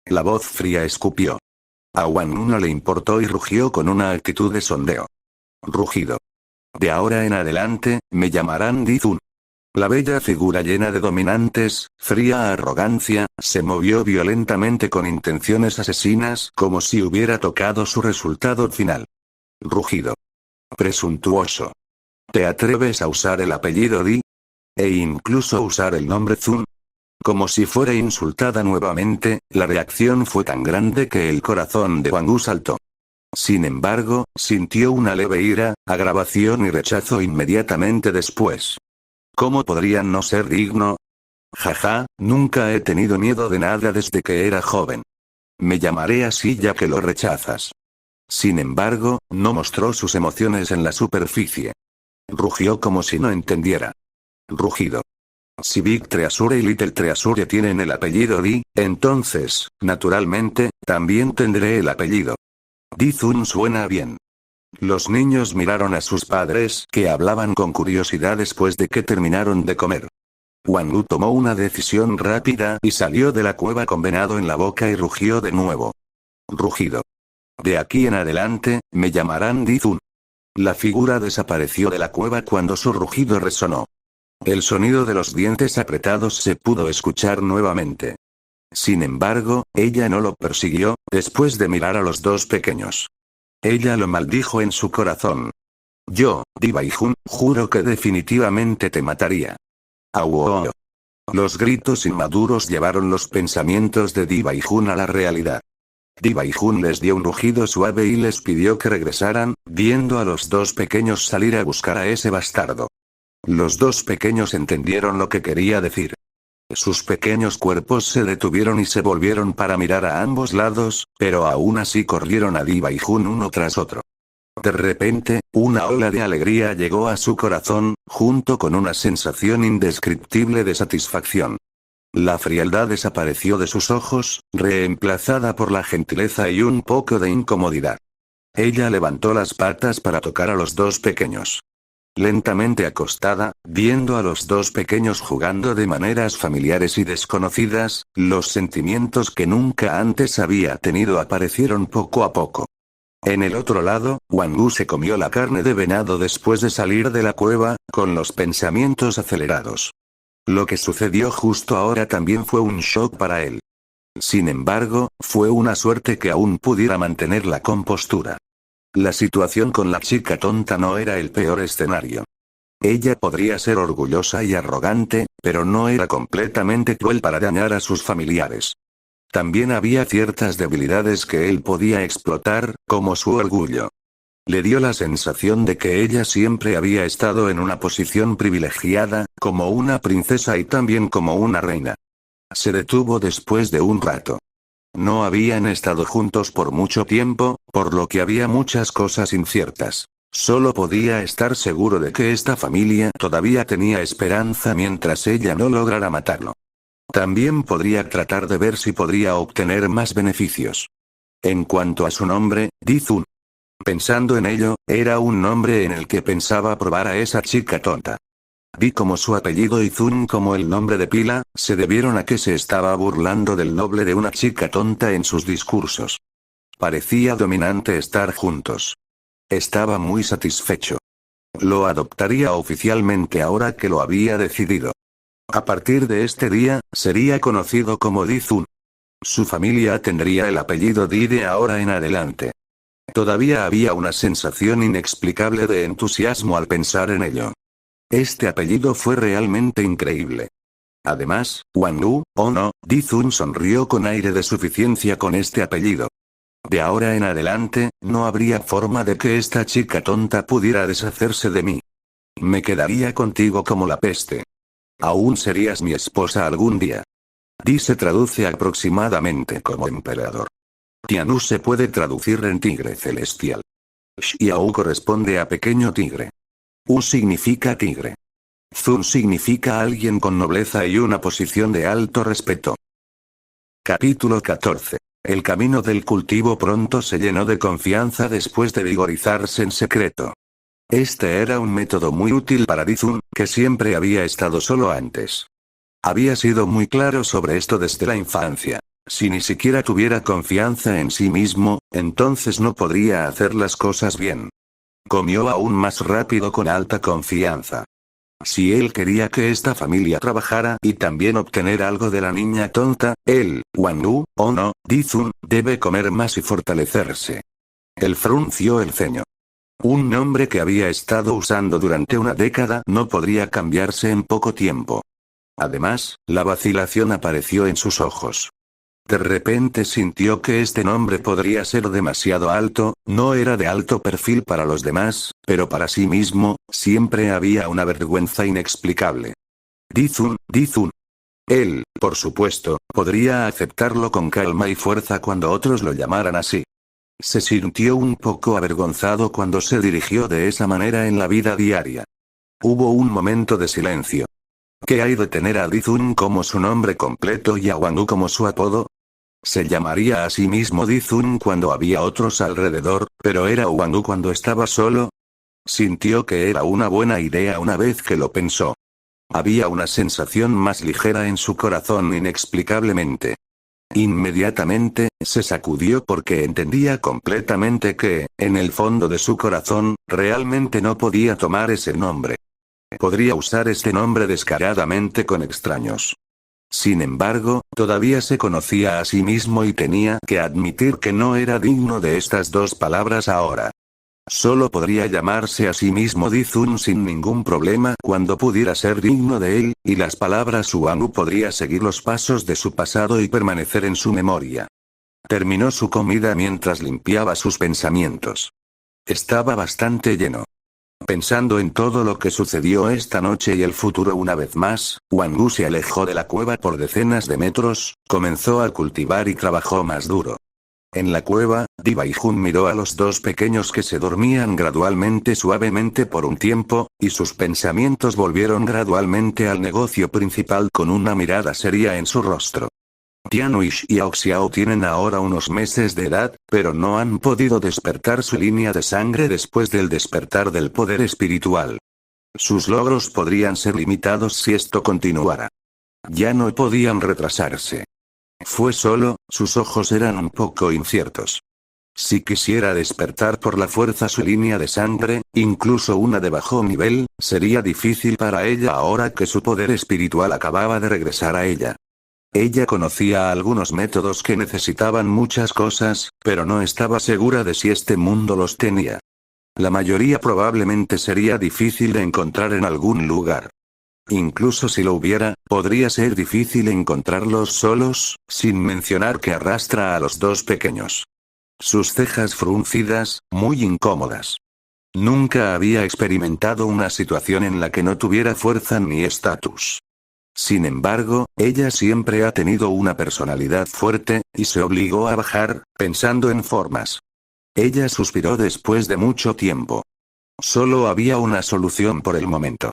La voz fría escupió. A Wang Wu no le importó y rugió con una actitud de sondeo. Rugido. De ahora en adelante, me llamarán Di Zun. La bella figura llena de dominantes, fría arrogancia, se movió violentamente con intenciones asesinas como si hubiera tocado su resultado final. Rugido. Presuntuoso. ¿Te atreves a usar el apellido Di? E incluso usar el nombre Zun. Como si fuera insultada nuevamente, la reacción fue tan grande que el corazón de Wang Wu saltó. Sin embargo, sintió una leve ira, agravación y rechazo inmediatamente después. ¿Cómo podrían no ser digno? Jaja, nunca he tenido miedo de nada desde que era joven. Me llamaré así ya que lo rechazas. Sin embargo, no mostró sus emociones en la superficie. Rugió como si no entendiera. Rugido. Si Big Treasure y Little Treasure tienen el apellido Di, entonces, naturalmente, también tendré el apellido. Di Zun suena bien. Los niños miraron a sus padres, que hablaban con curiosidad después de que terminaron de comer. Wang Wu tomó una decisión rápida y salió de la cueva con venado en la boca y rugió de nuevo. Rugido. De aquí en adelante, me llamarán Di Zun. La figura desapareció de la cueva cuando su rugido resonó. El sonido de los dientes apretados se pudo escuchar nuevamente. Sin embargo, ella no lo persiguió, después de mirar a los dos pequeños. Ella lo maldijo en su corazón. Yo, Di Baijun, juro que definitivamente te mataría. Auo. Los gritos inmaduros llevaron los pensamientos de Di Baijun a la realidad. Di Baijun les dio un rugido suave y les pidió que regresaran, viendo a los dos pequeños salir a buscar a ese bastardo. Los dos pequeños entendieron lo que quería decir. Sus pequeños cuerpos se detuvieron y se volvieron para mirar a ambos lados, pero aún así corrieron a Di Baijun uno tras otro. De repente, una ola de alegría llegó a su corazón, junto con una sensación indescriptible de satisfacción. La frialdad desapareció de sus ojos, reemplazada por la gentileza y un poco de incomodidad. Ella levantó las patas para tocar a los dos pequeños. Lentamente acostada, viendo a los dos pequeños jugando de maneras familiares y desconocidas, los sentimientos que nunca antes había tenido aparecieron poco a poco. En el otro lado, Wang Wu se comió la carne de venado después de salir de la cueva, con los pensamientos acelerados. Lo que sucedió justo ahora también fue un shock para él. Sin embargo, fue una suerte que aún pudiera mantener la compostura. La situación con la chica tonta no era el peor escenario. Ella podría ser orgullosa y arrogante, pero no era completamente cruel para dañar a sus familiares. También había ciertas debilidades que él podía explotar, como su orgullo. Le dio la sensación de que ella siempre había estado en una posición privilegiada, como una princesa y también como una reina. Se detuvo después de un rato. No habían estado juntos por mucho tiempo, por lo que había muchas cosas inciertas. Solo podía estar seguro de que esta familia todavía tenía esperanza mientras ella no lograra matarlo. También podría tratar de ver si podría obtener más beneficios. En cuanto a su nombre, Di Zun. Pensando en ello, era un nombre en el que pensaba probar a esa chica tonta. vi como su apellido y Zun como el nombre de pila, se debieron a que se estaba burlando del noble de una chica tonta en sus discursos. Parecía dominante estar juntos. Estaba muy satisfecho. Lo adoptaría oficialmente ahora que lo había decidido. A partir de este día, sería conocido como Di-Zun. Su familia tendría el apellido Di de ahora en adelante. Todavía había una sensación inexplicable de entusiasmo al pensar en ello. Este apellido fue realmente increíble. Además, Wang-Wu, oh no, Di-Zun sonrió con aire de suficiencia con este apellido. De ahora en adelante, no habría forma de que esta chica tonta pudiera deshacerse de mí. Me quedaría contigo como la peste. Aún serías mi esposa algún día. Di se traduce aproximadamente como emperador. Tianú se puede traducir en tigre celestial. Xiao corresponde a pequeño tigre. U significa tigre. Zun significa alguien con nobleza y una posición de alto respeto. Capítulo 14. El camino del cultivo pronto se llenó de confianza después de vigorizarse en secreto. Este era un método muy útil para Di-Zun, que siempre había estado solo antes. Había sido muy claro sobre esto desde la infancia. Si ni siquiera tuviera confianza en sí mismo, entonces no podría hacer las cosas bien. Comió aún más rápido con alta confianza. Si él quería que esta familia trabajara y también obtener algo de la niña tonta, él, Wang-Wu, oh no, Di-Zun, debe comer más y fortalecerse. Él frunció el ceño. Un nombre que había estado usando durante una década no podría cambiarse en poco tiempo. Además, la vacilación apareció en sus ojos. De repente sintió que este nombre podría ser demasiado alto, no era de alto perfil para los demás, pero para sí mismo, siempre había una vergüenza inexplicable. Di-Zun, Di-Zun. Él, por supuesto, podría aceptarlo con calma y fuerza cuando otros lo llamaran así. Se sintió un poco avergonzado cuando se dirigió de esa manera en la vida diaria. Hubo un momento de silencio. ¿Qué hay de tener a Di-Zun como su nombre completo y a Wang-Wu como su apodo? Se llamaría a sí mismo Di-Zun cuando había otros alrededor, pero era Wang-Wu cuando estaba solo. Sintió que era una buena idea una vez que lo pensó. Había una sensación más ligera en su corazón inexplicablemente. Inmediatamente, se sacudió porque entendía completamente que, en el fondo de su corazón, realmente no podía tomar ese nombre. Podría usar este nombre descaradamente con extraños. Sin embargo, todavía se conocía a sí mismo y tenía que admitir que no era digno de estas dos palabras ahora. Solo podría llamarse a sí mismo Di-Zun sin ningún problema cuando pudiera ser digno de él, y las palabras Wang-Wu podría seguir los pasos de su pasado y permanecer en su memoria. Terminó su comida mientras limpiaba sus pensamientos. Estaba bastante lleno. Pensando en todo lo que sucedió esta noche y el futuro una vez más, Wang-Wu se alejó de la cueva por decenas de metros, comenzó a cultivar y trabajó más duro. En la cueva, Di Baijun miró a los dos pequeños que se dormían gradualmente suavemente por un tiempo, y sus pensamientos volvieron gradualmente al negocio principal con una mirada seria en su rostro. Tianú y Xiao Xiao tienen ahora unos meses de edad, pero no han podido despertar su línea de sangre después del despertar del poder espiritual. Sus logros podrían ser limitados si esto continuara. Ya no podían retrasarse. Fue solo, sus ojos eran un poco inciertos. Si quisiera despertar por la fuerza su línea de sangre, incluso una de bajo nivel, sería difícil para ella ahora que su poder espiritual acababa de regresar a ella. Ella conocía algunos métodos que necesitaban muchas cosas, pero no estaba segura de si este mundo los tenía. La mayoría probablemente sería difícil de encontrar en algún lugar. Incluso si lo hubiera, podría ser difícil encontrarlos solos, sin mencionar que arrastra a los dos pequeños. Sus cejas fruncidas, muy incómodas. Nunca había experimentado una situación en la que no tuviera fuerza ni estatus. Sin embargo, ella siempre ha tenido una personalidad fuerte, y se obligó a bajar, pensando en formas. Ella suspiró después de mucho tiempo. Solo había una solución por el momento.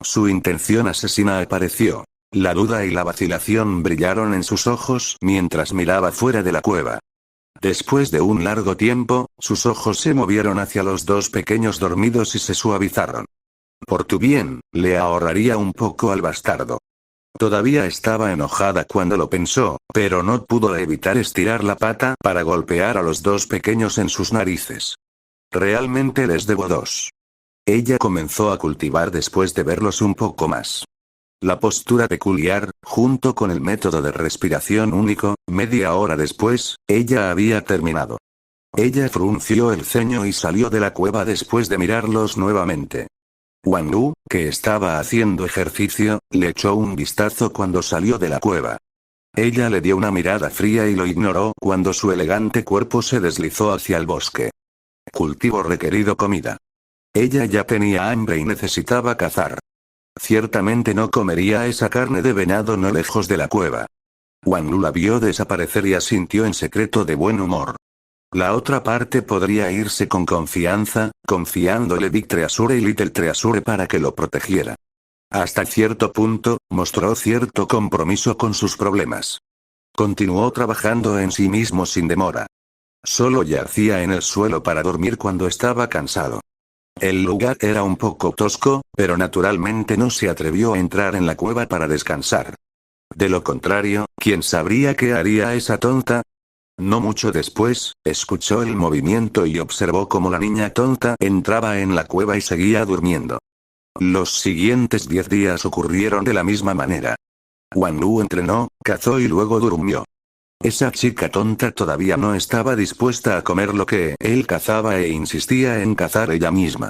Su intención asesina apareció. La duda y la vacilación brillaron en sus ojos mientras miraba fuera de la cueva. Después de un largo tiempo, sus ojos se movieron hacia los dos pequeños dormidos y se suavizaron. Por tu bien, le ahorraría un poco al bastardo. Todavía estaba enojada cuando lo pensó, pero no pudo evitar estirar la pata para golpear a los dos pequeños en sus narices. Realmente les debo dos. Ella comenzó a cultivar después de verlos un poco más. La postura peculiar, junto con el método de respiración único, media hora después, ella había terminado. Ella frunció el ceño y salió de la cueva después de mirarlos nuevamente. Wang Wu, que estaba haciendo ejercicio, le echó un vistazo cuando salió de la cueva. Ella le dio una mirada fría y lo ignoró cuando su elegante cuerpo se deslizó hacia el bosque. Cultivo requerido comida. Ella ya tenía hambre y necesitaba cazar. Ciertamente no comería esa carne de venado no lejos de la cueva. Wang Wu la vio desaparecer y asintió en secreto de buen humor. La otra parte podría irse con confianza, confiándole Big Treasure y Little Treasure para que lo protegiera. Hasta cierto punto, mostró cierto compromiso con sus problemas. Continuó trabajando en sí mismo sin demora. Solo yacía en el suelo para dormir cuando estaba cansado. El lugar era un poco tosco, pero naturalmente no se atrevió a entrar en la cueva para descansar. De lo contrario, ¿quién sabría qué haría esa tonta? No mucho después, escuchó el movimiento y observó cómo la niña tonta entraba en la cueva y seguía durmiendo. Los siguientes 10 días ocurrieron de la misma manera. Wang Wu entrenó, cazó y luego durmió. Esa chica tonta todavía no estaba dispuesta a comer lo que él cazaba e insistía en cazar ella misma.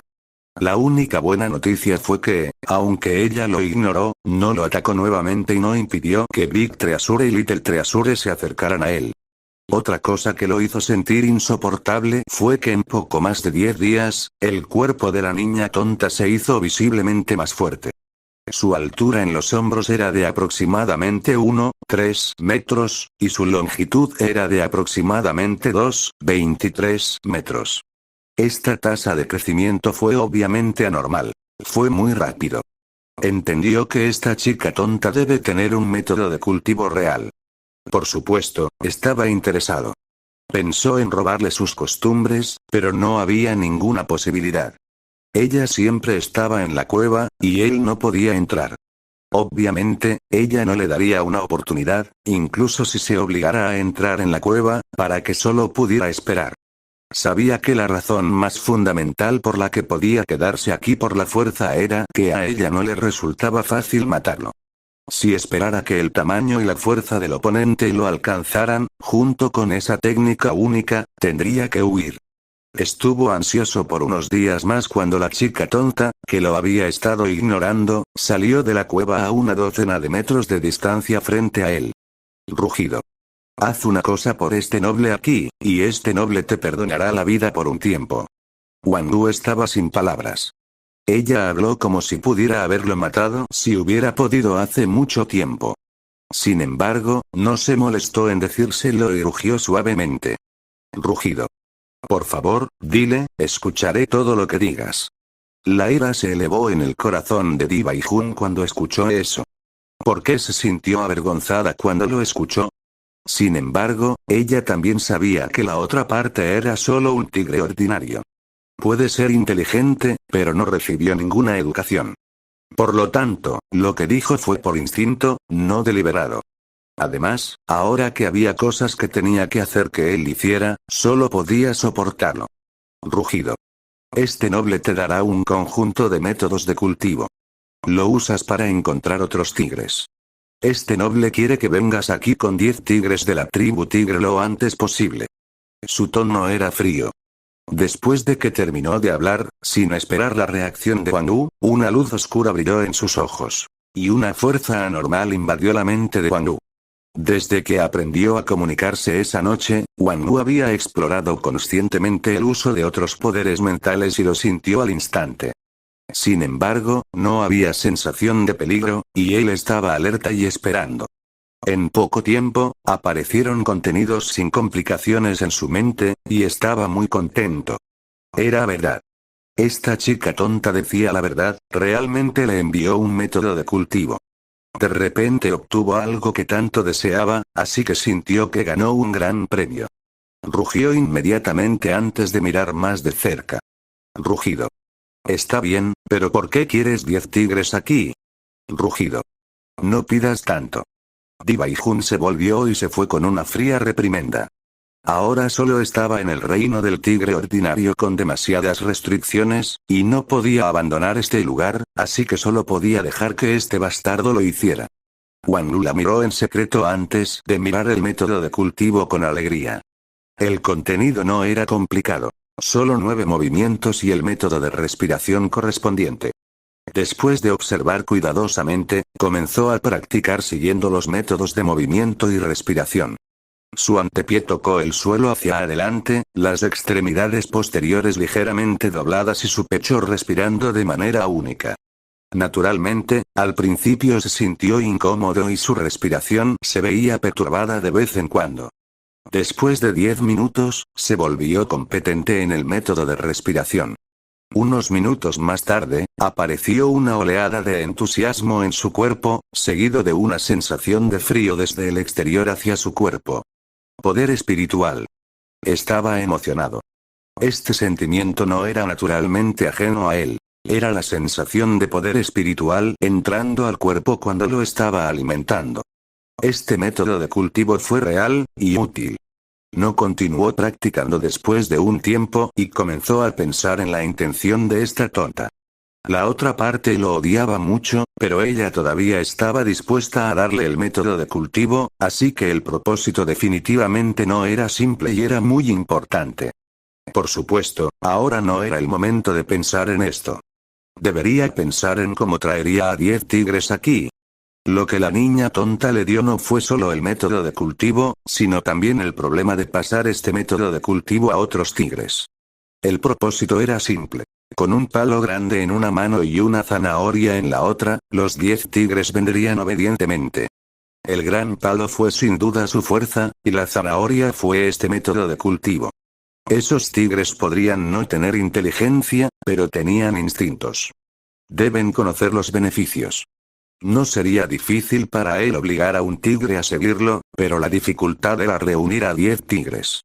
La única buena noticia fue que, aunque ella lo ignoró, no lo atacó nuevamente y no impidió que Big Treasure y Little Treasure se acercaran a él. Otra cosa que lo hizo sentir insoportable fue que en poco más de 10 días, el cuerpo de la niña tonta se hizo visiblemente más fuerte. Su altura en los hombros era de aproximadamente 1,3 metros, y su longitud era de aproximadamente 2,23 metros. Esta tasa de crecimiento fue obviamente anormal. Fue muy rápido. Entendió que esta chica tonta debe tener un método de cultivo real. Por supuesto, estaba interesado. Pensó en robarle sus costumbres, pero no había ninguna posibilidad. Ella siempre estaba en la cueva, y él no podía entrar. Obviamente, ella no le daría una oportunidad, incluso si se obligara a entrar en la cueva, para que solo pudiera esperar. Sabía que la razón más fundamental por la que podía quedarse aquí por la fuerza era que a ella no le resultaba fácil matarlo. Si esperara que el tamaño y la fuerza del oponente lo alcanzaran, junto con esa técnica única, tendría que huir. Estuvo ansioso por unos días más cuando la chica tonta, que lo había estado ignorando, salió de la cueva a una docena de metros de distancia frente a él. Rugido. Haz una cosa por este noble aquí, y este noble te perdonará la vida por un tiempo. Wang Wu estaba sin palabras. Ella habló como si pudiera haberlo matado si hubiera podido hace mucho tiempo. Sin embargo, no se molestó en decírselo y rugió suavemente. Rugido. Por favor, dile, escucharé todo lo que digas. La ira se elevó en el corazón de Di Baijun cuando escuchó eso. ¿Por qué se sintió avergonzada cuando lo escuchó? Sin embargo, ella también sabía que la otra parte era solo un tigre ordinario. Puede ser inteligente, pero no recibió ninguna educación. Por lo tanto, lo que dijo fue por instinto, no deliberado. Además, ahora que había cosas que tenía que hacer que él hiciera, solo podía soportarlo. Rugido. Este noble te dará un conjunto de métodos de cultivo. Lo usas para encontrar otros tigres. Este noble quiere que vengas aquí con 10 tigres de la tribu tigre lo antes posible. Su tono era frío. Después de que terminó de hablar, sin esperar la reacción de Wang Wu, una luz oscura brilló en sus ojos. Y una fuerza anormal invadió la mente de Wang Wu. Desde que aprendió a comunicarse esa noche, Wang Wu había explorado conscientemente el uso de otros poderes mentales y lo sintió al instante. Sin embargo, no había sensación de peligro, y él estaba alerta y esperando. En poco tiempo, aparecieron contenidos sin complicaciones en su mente, y estaba muy contento. Era verdad. Esta chica tonta decía la verdad, realmente le envió un método de cultivo. De repente obtuvo algo que tanto deseaba, así que sintió que ganó un gran premio. Rugió inmediatamente antes de mirar más de cerca. Rugido. Está bien, pero ¿por qué quieres 10 tigres aquí? Rugido. No pidas tanto. Divaijun se volvió y se fue con una fría reprimenda. Ahora solo estaba en el reino del tigre ordinario con demasiadas restricciones, y no podía abandonar este lugar, así que solo podía dejar que este bastardo lo hiciera. Wang Lu la miró en secreto antes de mirar el método de cultivo con alegría. El contenido no era complicado. Solo 9 movimientos y el método de respiración correspondiente. Después de observar cuidadosamente, comenzó a practicar siguiendo los métodos de movimiento y respiración. Su antepié tocó el suelo hacia adelante, las extremidades posteriores ligeramente dobladas y su pecho respirando de manera única. Naturalmente, al principio se sintió incómodo y su respiración se veía perturbada de vez en cuando. Después de 10 minutos, se volvió competente en el método de respiración. Unos minutos más tarde, apareció una oleada de entusiasmo en su cuerpo, seguido de una sensación de frío desde el exterior hacia su cuerpo. Poder espiritual. Estaba emocionado. Este sentimiento no era naturalmente ajeno a él. Era la sensación de poder espiritual entrando al cuerpo cuando lo estaba alimentando. Este método de cultivo fue real y útil. No continuó practicando después de un tiempo y comenzó a pensar en la intención de esta tonta. La otra parte lo odiaba mucho, pero ella todavía estaba dispuesta a darle el método de cultivo, así que el propósito definitivamente no era simple y era muy importante. Por supuesto, ahora no era el momento de pensar en esto. Debería pensar en cómo traería a 10 tigres aquí. Lo que la niña tonta le dio no fue solo el método de cultivo, sino también el problema de pasar este método de cultivo a otros tigres. El propósito era simple. Con un palo grande en una mano y una zanahoria en la otra, los 10 tigres vendrían obedientemente. El gran palo fue sin duda su fuerza, y la zanahoria fue este método de cultivo. Esos tigres podrían no tener inteligencia, pero tenían instintos. Deben conocer los beneficios. No sería difícil para él obligar a un tigre a seguirlo, pero la dificultad era reunir a 10 tigres.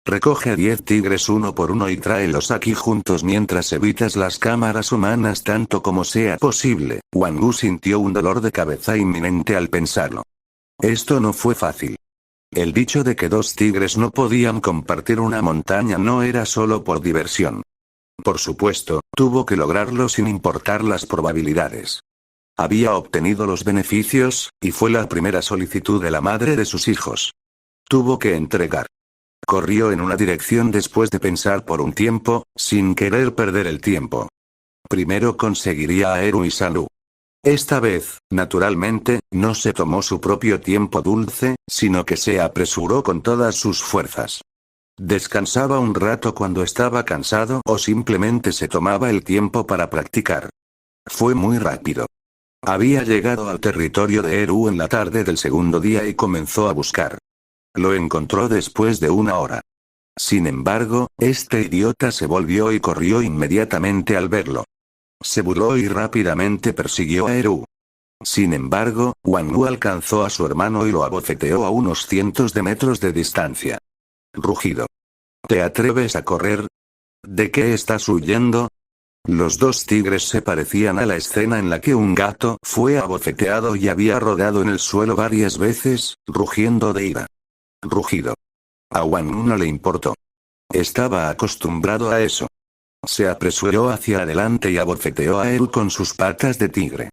Recoge a 10 tigres uno por uno y tráelos aquí juntos mientras evitas las cámaras humanas tanto como sea posible. Wang Wu sintió un dolor de cabeza inminente al pensarlo. Esto no fue fácil. El dicho de que 2 tigres no podían compartir una montaña no era solo por diversión. Por supuesto, tuvo que lograrlo sin importar las probabilidades. Había obtenido los beneficios, y fue la primera solicitud de la madre de sus hijos. Tuvo que entregar. Corrió en una dirección después de pensar por un tiempo, sin querer perder el tiempo. Primero conseguiría a Eru y Salu. Esta vez, naturalmente, no se tomó su propio tiempo dulce, sino que se apresuró con todas sus fuerzas. Descansaba un rato cuando estaba cansado o simplemente se tomaba el tiempo para practicar. Fue muy rápido. Había llegado al territorio de Eru en la tarde del segundo día y comenzó a buscar. Lo encontró después de una hora. Sin embargo, este idiota se volvió y corrió inmediatamente al verlo. Se burló y rápidamente persiguió a Eru. Sin embargo, Wang Wu alcanzó a su hermano y lo abofeteó a unos cientos de metros de distancia. Rugido. ¿Te atreves a correr? ¿De qué estás huyendo? Los 2 tigres se parecían a la escena en la que un gato fue abofeteado y había rodado en el suelo varias veces, rugiendo de ira. Rugido. A Wang Wu no le importó. Estaba acostumbrado a eso. Se apresuró hacia adelante y abofeteó a Eru con sus patas de tigre.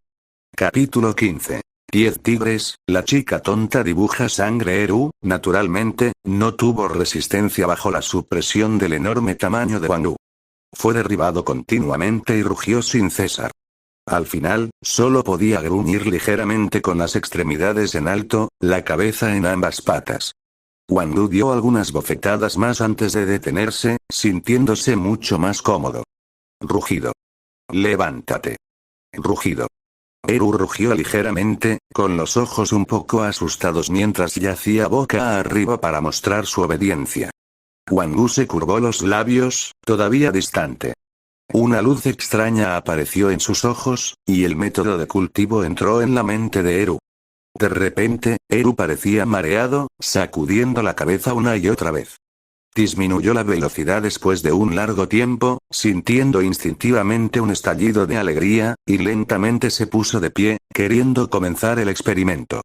Capítulo 15. 10 tigres, la chica tonta dibuja sangre. Eru, naturalmente, no tuvo resistencia bajo la supresión del enorme tamaño de Wang Wu. Fue derribado continuamente y rugió sin cesar. Al final, solo podía gruñir ligeramente con las extremidades en alto, la cabeza en ambas patas. Wang Wu dio algunas bofetadas más antes de detenerse, sintiéndose mucho más cómodo. Rugido. Levántate. Rugido. Eru rugió ligeramente, con los ojos un poco asustados mientras yacía boca arriba para mostrar su obediencia. Wang Wu se curvó los labios, todavía distante. Una luz extraña apareció en sus ojos, y el método de cultivo entró en la mente de Eru. De repente, Eru parecía mareado, sacudiendo la cabeza una y otra vez. Disminuyó la velocidad después de un largo tiempo, sintiendo instintivamente un estallido de alegría, y lentamente se puso de pie, queriendo comenzar el experimento.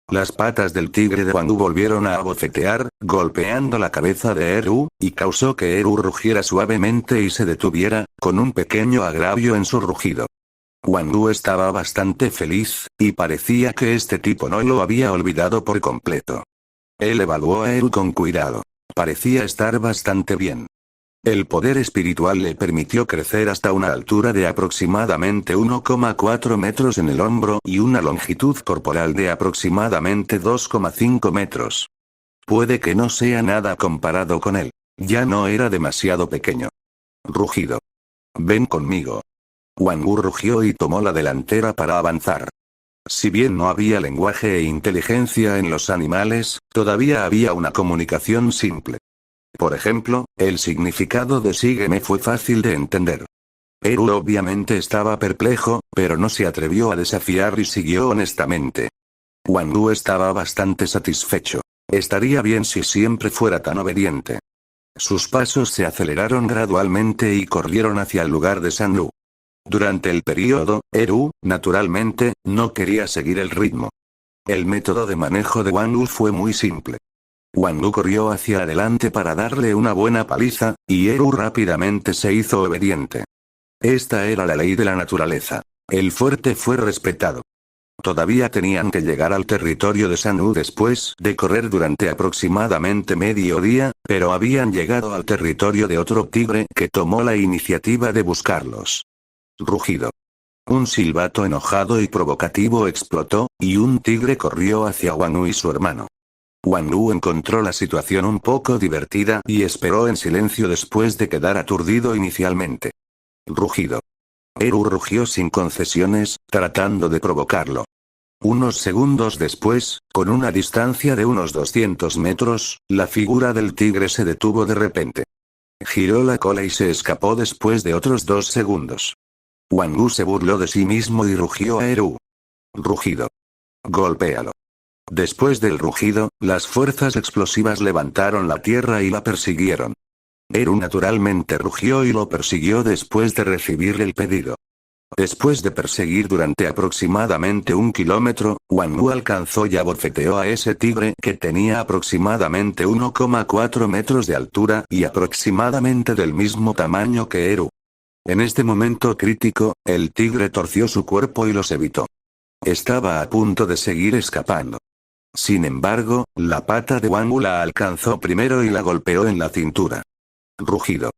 Las patas del tigre de Wang Wu volvieron a abofetear, golpeando la cabeza de Eru, y causó que Eru rugiera suavemente y se detuviera, con un pequeño agravio en su rugido. Wang Wu estaba bastante feliz, y parecía que este tipo no lo había olvidado por completo. Él evaluó a Eru con cuidado. Parecía estar bastante bien. El poder espiritual le permitió crecer hasta una altura de aproximadamente 1,4 metros en el hombro y una longitud corporal de aproximadamente 2,5 metros. Puede que no sea nada comparado con él. Ya no era demasiado pequeño. Rugido. Ven conmigo. Wang Wu rugió y tomó la delantera para avanzar. Si bien no había lenguaje e inteligencia en los animales, todavía había una comunicación simple. Por ejemplo, el significado de sígueme fue fácil de entender. Eru obviamente estaba perplejo, pero no se atrevió a desafiar y siguió honestamente. Wang Wu estaba bastante satisfecho. Estaría bien si siempre fuera tan obediente. Sus pasos se aceleraron gradualmente y corrieron hacia el lugar de Sanlu. Durante el período, Eru, naturalmente, no quería seguir el ritmo. El método de manejo de Wang Wu fue muy simple. Wang Wu corrió hacia adelante para darle una buena paliza, y Eru rápidamente se hizo obediente. Esta era la ley de la naturaleza. El fuerte fue respetado. Todavía tenían que llegar al territorio de Sanlu después de correr durante aproximadamente medio día, pero habían llegado al territorio de otro tigre que tomó la iniciativa de buscarlos. Rugido. Un silbato enojado y provocativo explotó, y un tigre corrió hacia Wang Wu y su hermano. Wang Wu encontró la situación un poco divertida y esperó en silencio después de quedar aturdido inicialmente. Rugido. Eru rugió sin concesiones, tratando de provocarlo. Unos segundos después, con una distancia de unos 200 metros, la figura del tigre se detuvo de repente. Giró la cola y se escapó después de otros 2 segundos. Wang Wu se burló de sí mismo y rugió a Eru. Rugido. Golpéalo. Después del rugido, las fuerzas explosivas levantaron la tierra y la persiguieron. Eru naturalmente rugió y lo persiguió después de recibir el pedido. Después de perseguir durante aproximadamente 1 kilómetro, Wang Wu alcanzó y abofeteó a ese tigre que tenía aproximadamente 1,4 metros de altura y aproximadamente del mismo tamaño que Eru. En este momento crítico, el tigre torció su cuerpo y los evitó. Estaba a punto de seguir escapando. Sin embargo, la pata de Wang Wu la alcanzó primero y la golpeó en la cintura. Rugido.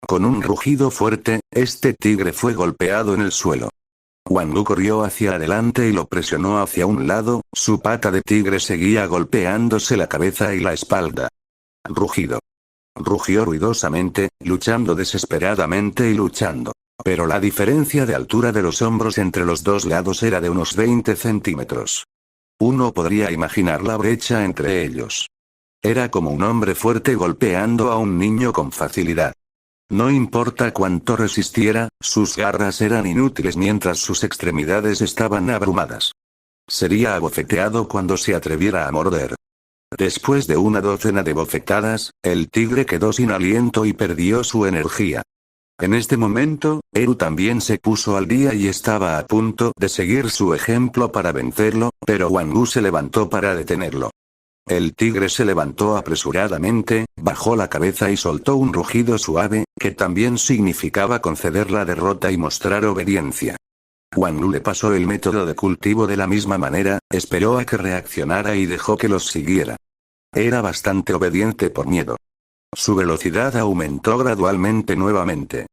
Con un rugido fuerte, este tigre fue golpeado en el suelo. Wang Wu corrió hacia adelante y lo presionó hacia un lado, su pata de tigre seguía golpeándose la cabeza y la espalda. Rugido. Rugió ruidosamente, luchando desesperadamente y luchando. Pero la diferencia de altura de los hombros entre los dos lados era de unos 20 centímetros. Uno podría imaginar la brecha entre ellos. Era como un hombre fuerte golpeando a un niño con facilidad. No importa cuánto resistiera, sus garras eran inútiles mientras sus extremidades estaban abrumadas. Sería abofeteado cuando se atreviera a morder. Después de una docena de bofetadas, el tigre quedó sin aliento y perdió su energía. En este momento, Eru también se puso al día y estaba a punto de seguir su ejemplo para vencerlo, pero Wang Wu se levantó para detenerlo. El tigre se levantó apresuradamente, bajó la cabeza y soltó un rugido suave, que también significaba conceder la derrota y mostrar obediencia. Wang Wu le pasó el método de cultivo de la misma manera, esperó a que reaccionara y dejó que los siguiera. Era bastante obediente por miedo. Su velocidad aumentó gradualmente nuevamente.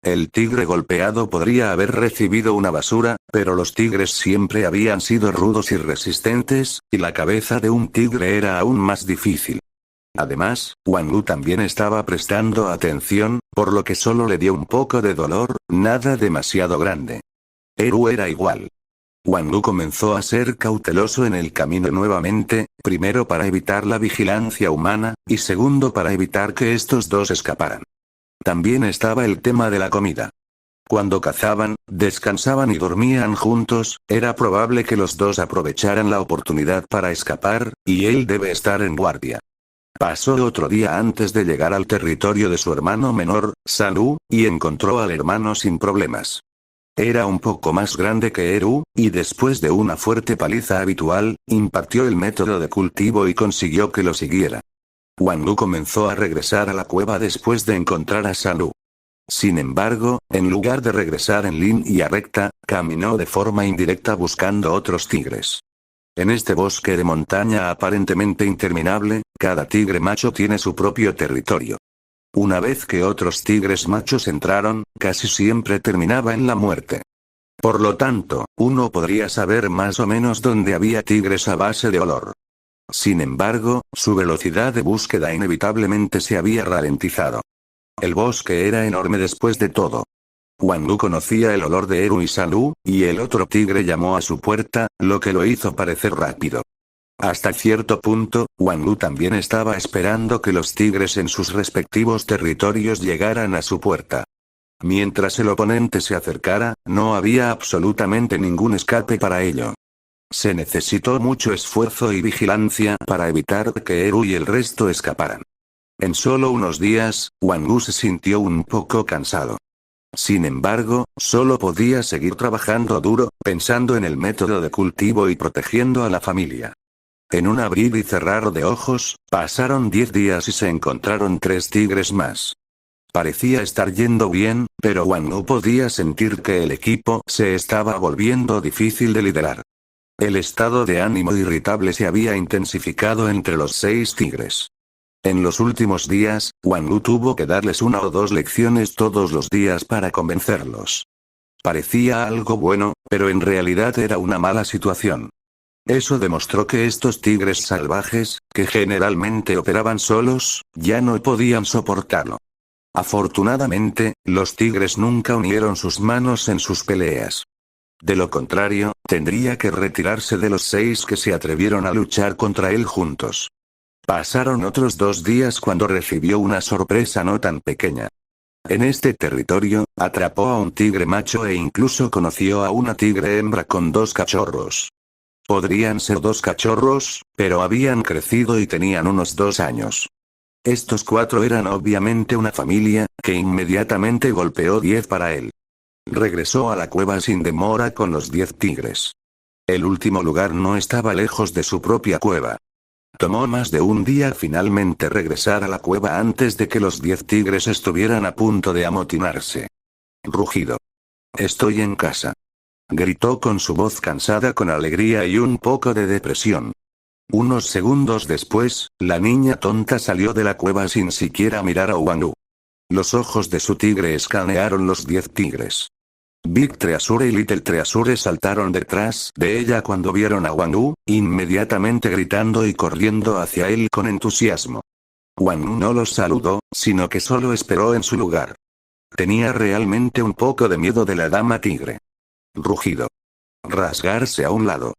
El tigre golpeado podría haber recibido una basura, pero los tigres siempre habían sido rudos y resistentes, y la cabeza de un tigre era aún más difícil. Además, Wang Wu también estaba prestando atención, por lo que solo le dio un poco de dolor, nada demasiado grande. Eru era igual. Wang Wu comenzó a ser cauteloso en el camino nuevamente, primero para evitar la vigilancia humana, y segundo para evitar que estos dos escaparan. También estaba el tema de la comida. Cuando cazaban, descansaban y dormían juntos, era probable que los dos aprovecharan la oportunidad para escapar, y él debe estar en guardia. Pasó otro día antes de llegar al territorio de su hermano menor, Sanú, y encontró al hermano sin problemas. Era un poco más grande que Eru, y después de una fuerte paliza habitual, impartió el método de cultivo y consiguió que lo siguiera. Wangu comenzó a regresar a la cueva después de encontrar a Sanú. Sin embargo, en lugar de regresar en línea recta, caminó de forma indirecta buscando otros tigres. En este bosque de montaña aparentemente interminable, cada tigre macho tiene su propio territorio. Una vez que otros tigres machos entraron, casi siempre terminaba en la muerte. Por lo tanto, uno podría saber más o menos dónde había tigres a base de olor. Sin embargo, su velocidad de búsqueda inevitablemente se había ralentizado. El bosque era enorme después de todo. Wangu conocía el olor de Eru y Sanú, y el otro tigre llamó a su puerta, lo que lo hizo parecer rápido. Hasta cierto punto, Wangu también estaba esperando que los tigres en sus respectivos territorios llegaran a su puerta. Mientras el oponente se acercara, no había absolutamente ningún escape para ello. Se necesitó mucho esfuerzo y vigilancia para evitar que Eru y el resto escaparan. En solo unos días, Wangu se sintió un poco cansado. Sin embargo, solo podía seguir trabajando duro, pensando en el método de cultivo y protegiendo a la familia. En un abrir y cerrar de ojos, pasaron 10 días y se encontraron 3 tigres más. Parecía estar yendo bien, pero Wangu podía sentir que el equipo se estaba volviendo difícil de liderar. El estado de ánimo irritable se había intensificado entre los 6 tigres. En los últimos días, Wangu tuvo que darles 1 o 2 lecciones todos los días para convencerlos. Parecía algo bueno, pero en realidad era una mala situación. Eso demostró que estos tigres salvajes, que generalmente operaban solos, ya no podían soportarlo. Afortunadamente, los tigres nunca unieron sus manos en sus peleas. De lo contrario, tendría que retirarse de los 6 que se atrevieron a luchar contra él juntos. Pasaron otros 2 días cuando recibió una sorpresa no tan pequeña. En este territorio, atrapó a un tigre macho e incluso conoció a una tigre hembra con 2 cachorros. Podrían ser 2 cachorros, pero habían crecido y tenían unos 2 años. Estos 4 eran obviamente una familia, que inmediatamente golpeó 10 para él. Regresó a la cueva sin demora con los 10 tigres. El último lugar no estaba lejos de su propia cueva. Tomó más de un día finalmente regresar a la cueva antes de que los 10 tigres estuvieran a punto de amotinarse. Rugido. Estoy en casa. Gritó con su voz cansada con alegría y un poco de depresión. Unos segundos después, la niña tonta salió de la cueva sin siquiera mirar a Wangu. Los ojos de su tigre escanearon los 10 tigres. Big Treasure y Little Treasure saltaron detrás de ella cuando vieron a Wangu, inmediatamente gritando y corriendo hacia él con entusiasmo. Wangu no los saludó, sino que solo esperó en su lugar. Tenía realmente un poco de miedo de la dama tigre. Rugido. Rasgarse a un lado.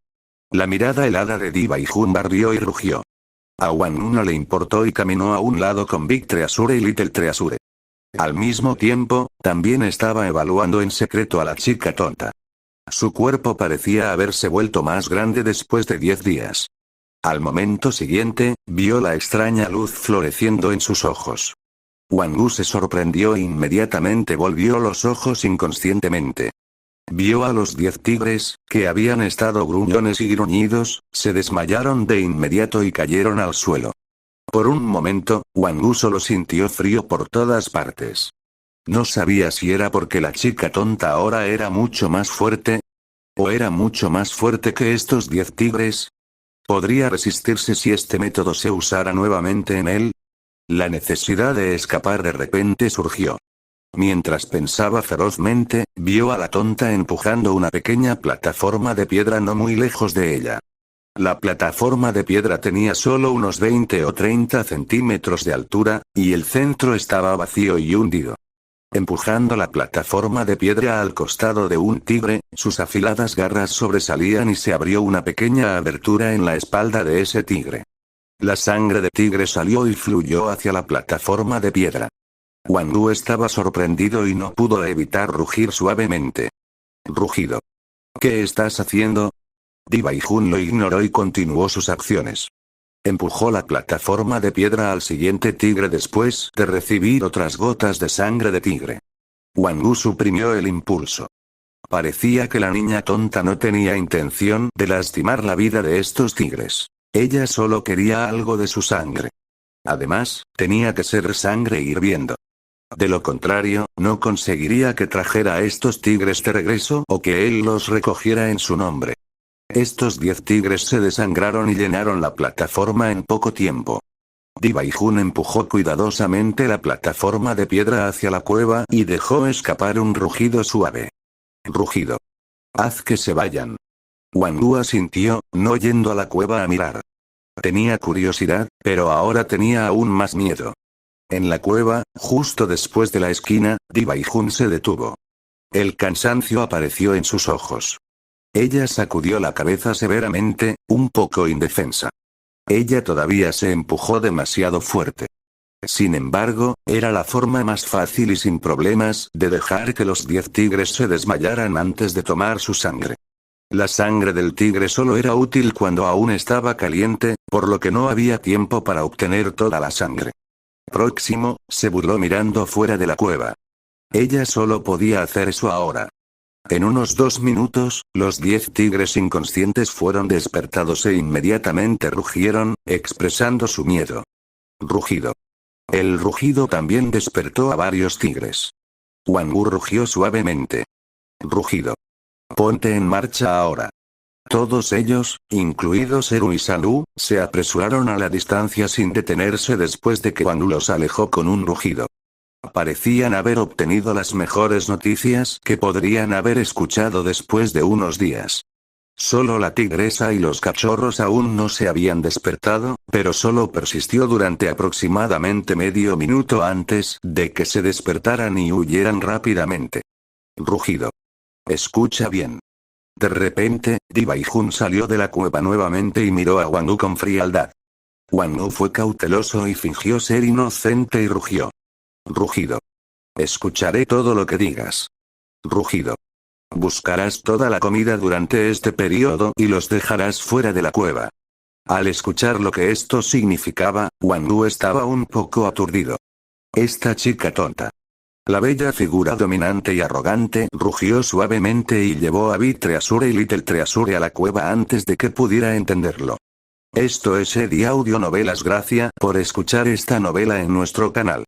La mirada helada de Diva y Jun barrió y rugió. A Wangu no le importó y caminó a un lado con Big Treasure y Little Treasure. Al mismo tiempo, también estaba evaluando en secreto a la chica tonta. Su cuerpo parecía haberse vuelto más grande después de 10 días. Al momento siguiente, vio la extraña luz floreciendo en sus ojos. Wangu se sorprendió e inmediatamente volvió los ojos inconscientemente. Vio a los 10 tigres, que habían estado gruñones y gruñidos, se desmayaron de inmediato y cayeron al suelo. Por un momento, Wangu solo sintió frío por todas partes. No sabía si era porque la chica tonta ahora era mucho más fuerte. ¿O era mucho más fuerte que estos 10 tigres? ¿Podría resistirse si este método se usara nuevamente en él? La necesidad de escapar de repente surgió. Mientras pensaba ferozmente, vio a la tonta empujando una pequeña plataforma de piedra no muy lejos de ella. La plataforma de piedra tenía solo unos 20 o 30 centímetros de altura, y el centro estaba vacío y hundido. Empujando la plataforma de piedra al costado de un tigre, sus afiladas garras sobresalían y se abrió una pequeña abertura en la espalda de ese tigre. La sangre de tigre salió y fluyó hacia la plataforma de piedra. Wangu estaba sorprendido y no pudo evitar rugir suavemente. Rugido. ¿Qué estás haciendo? Diva y Jun lo ignoró y continuó sus acciones. Empujó la plataforma de piedra al siguiente tigre después de recibir otras gotas de sangre de tigre. Wang suprimió el impulso. Parecía que la niña tonta no tenía intención de lastimar la vida de estos tigres. Ella solo quería algo de su sangre. Además, tenía que ser sangre hirviendo. De lo contrario, no conseguiría que trajera a estos tigres de regreso o que él los recogiera en su nombre. Estos 10 tigres se desangraron y llenaron la plataforma en poco tiempo. Dibaijun empujó cuidadosamente la plataforma de piedra hacia la cueva y dejó escapar un rugido suave. Rugido. Haz que se vayan. Wang asintió, no yendo a la cueva a mirar. Tenía curiosidad, pero ahora tenía aún más miedo. En la cueva, justo después de la esquina, Dibaijun se detuvo. El cansancio apareció en sus ojos. Ella sacudió la cabeza severamente, un poco indefensa. Ella todavía se empujó demasiado fuerte. Sin embargo, era la forma más fácil y sin problemas de dejar que los 10 tigres se desmayaran antes de tomar su sangre. La sangre del tigre solo era útil cuando aún estaba caliente, por lo que no había tiempo para obtener toda la sangre. Próximo, se burló mirando fuera de la cueva. Ella solo podía hacer eso ahora. En unos 2 minutos, los 10 tigres inconscientes fueron despertados e inmediatamente rugieron, expresando su miedo. Rugido. El rugido también despertó a varios tigres. Wang rugió suavemente. Rugido. Ponte en marcha ahora. Todos ellos, incluidos Eru y Salu, se apresuraron a la distancia sin detenerse después de que Wang los alejó con un rugido. Parecían haber obtenido las mejores noticias que podrían haber escuchado después de unos días. Solo la tigresa y los cachorros aún no se habían despertado, pero solo persistió durante aproximadamente medio minuto antes de que se despertaran y huyeran rápidamente. Rugido. Escucha bien. De repente, Dibaijun salió de la cueva nuevamente y miró a Wang con frialdad. Wang fue cauteloso y fingió ser inocente y rugió. Rugido. Escucharé todo lo que digas. Rugido. Buscarás toda la comida durante este periodo y los dejarás fuera de la cueva. Al escuchar lo que esto significaba, Wang estaba un poco aturdido. Esta chica tonta. La bella figura dominante y arrogante rugió suavemente y llevó a Big Treasure y Little Treasure a la cueva antes de que pudiera entenderlo. Esto es Eddie Audio Novelas. Gracias por escuchar esta novela en nuestro canal.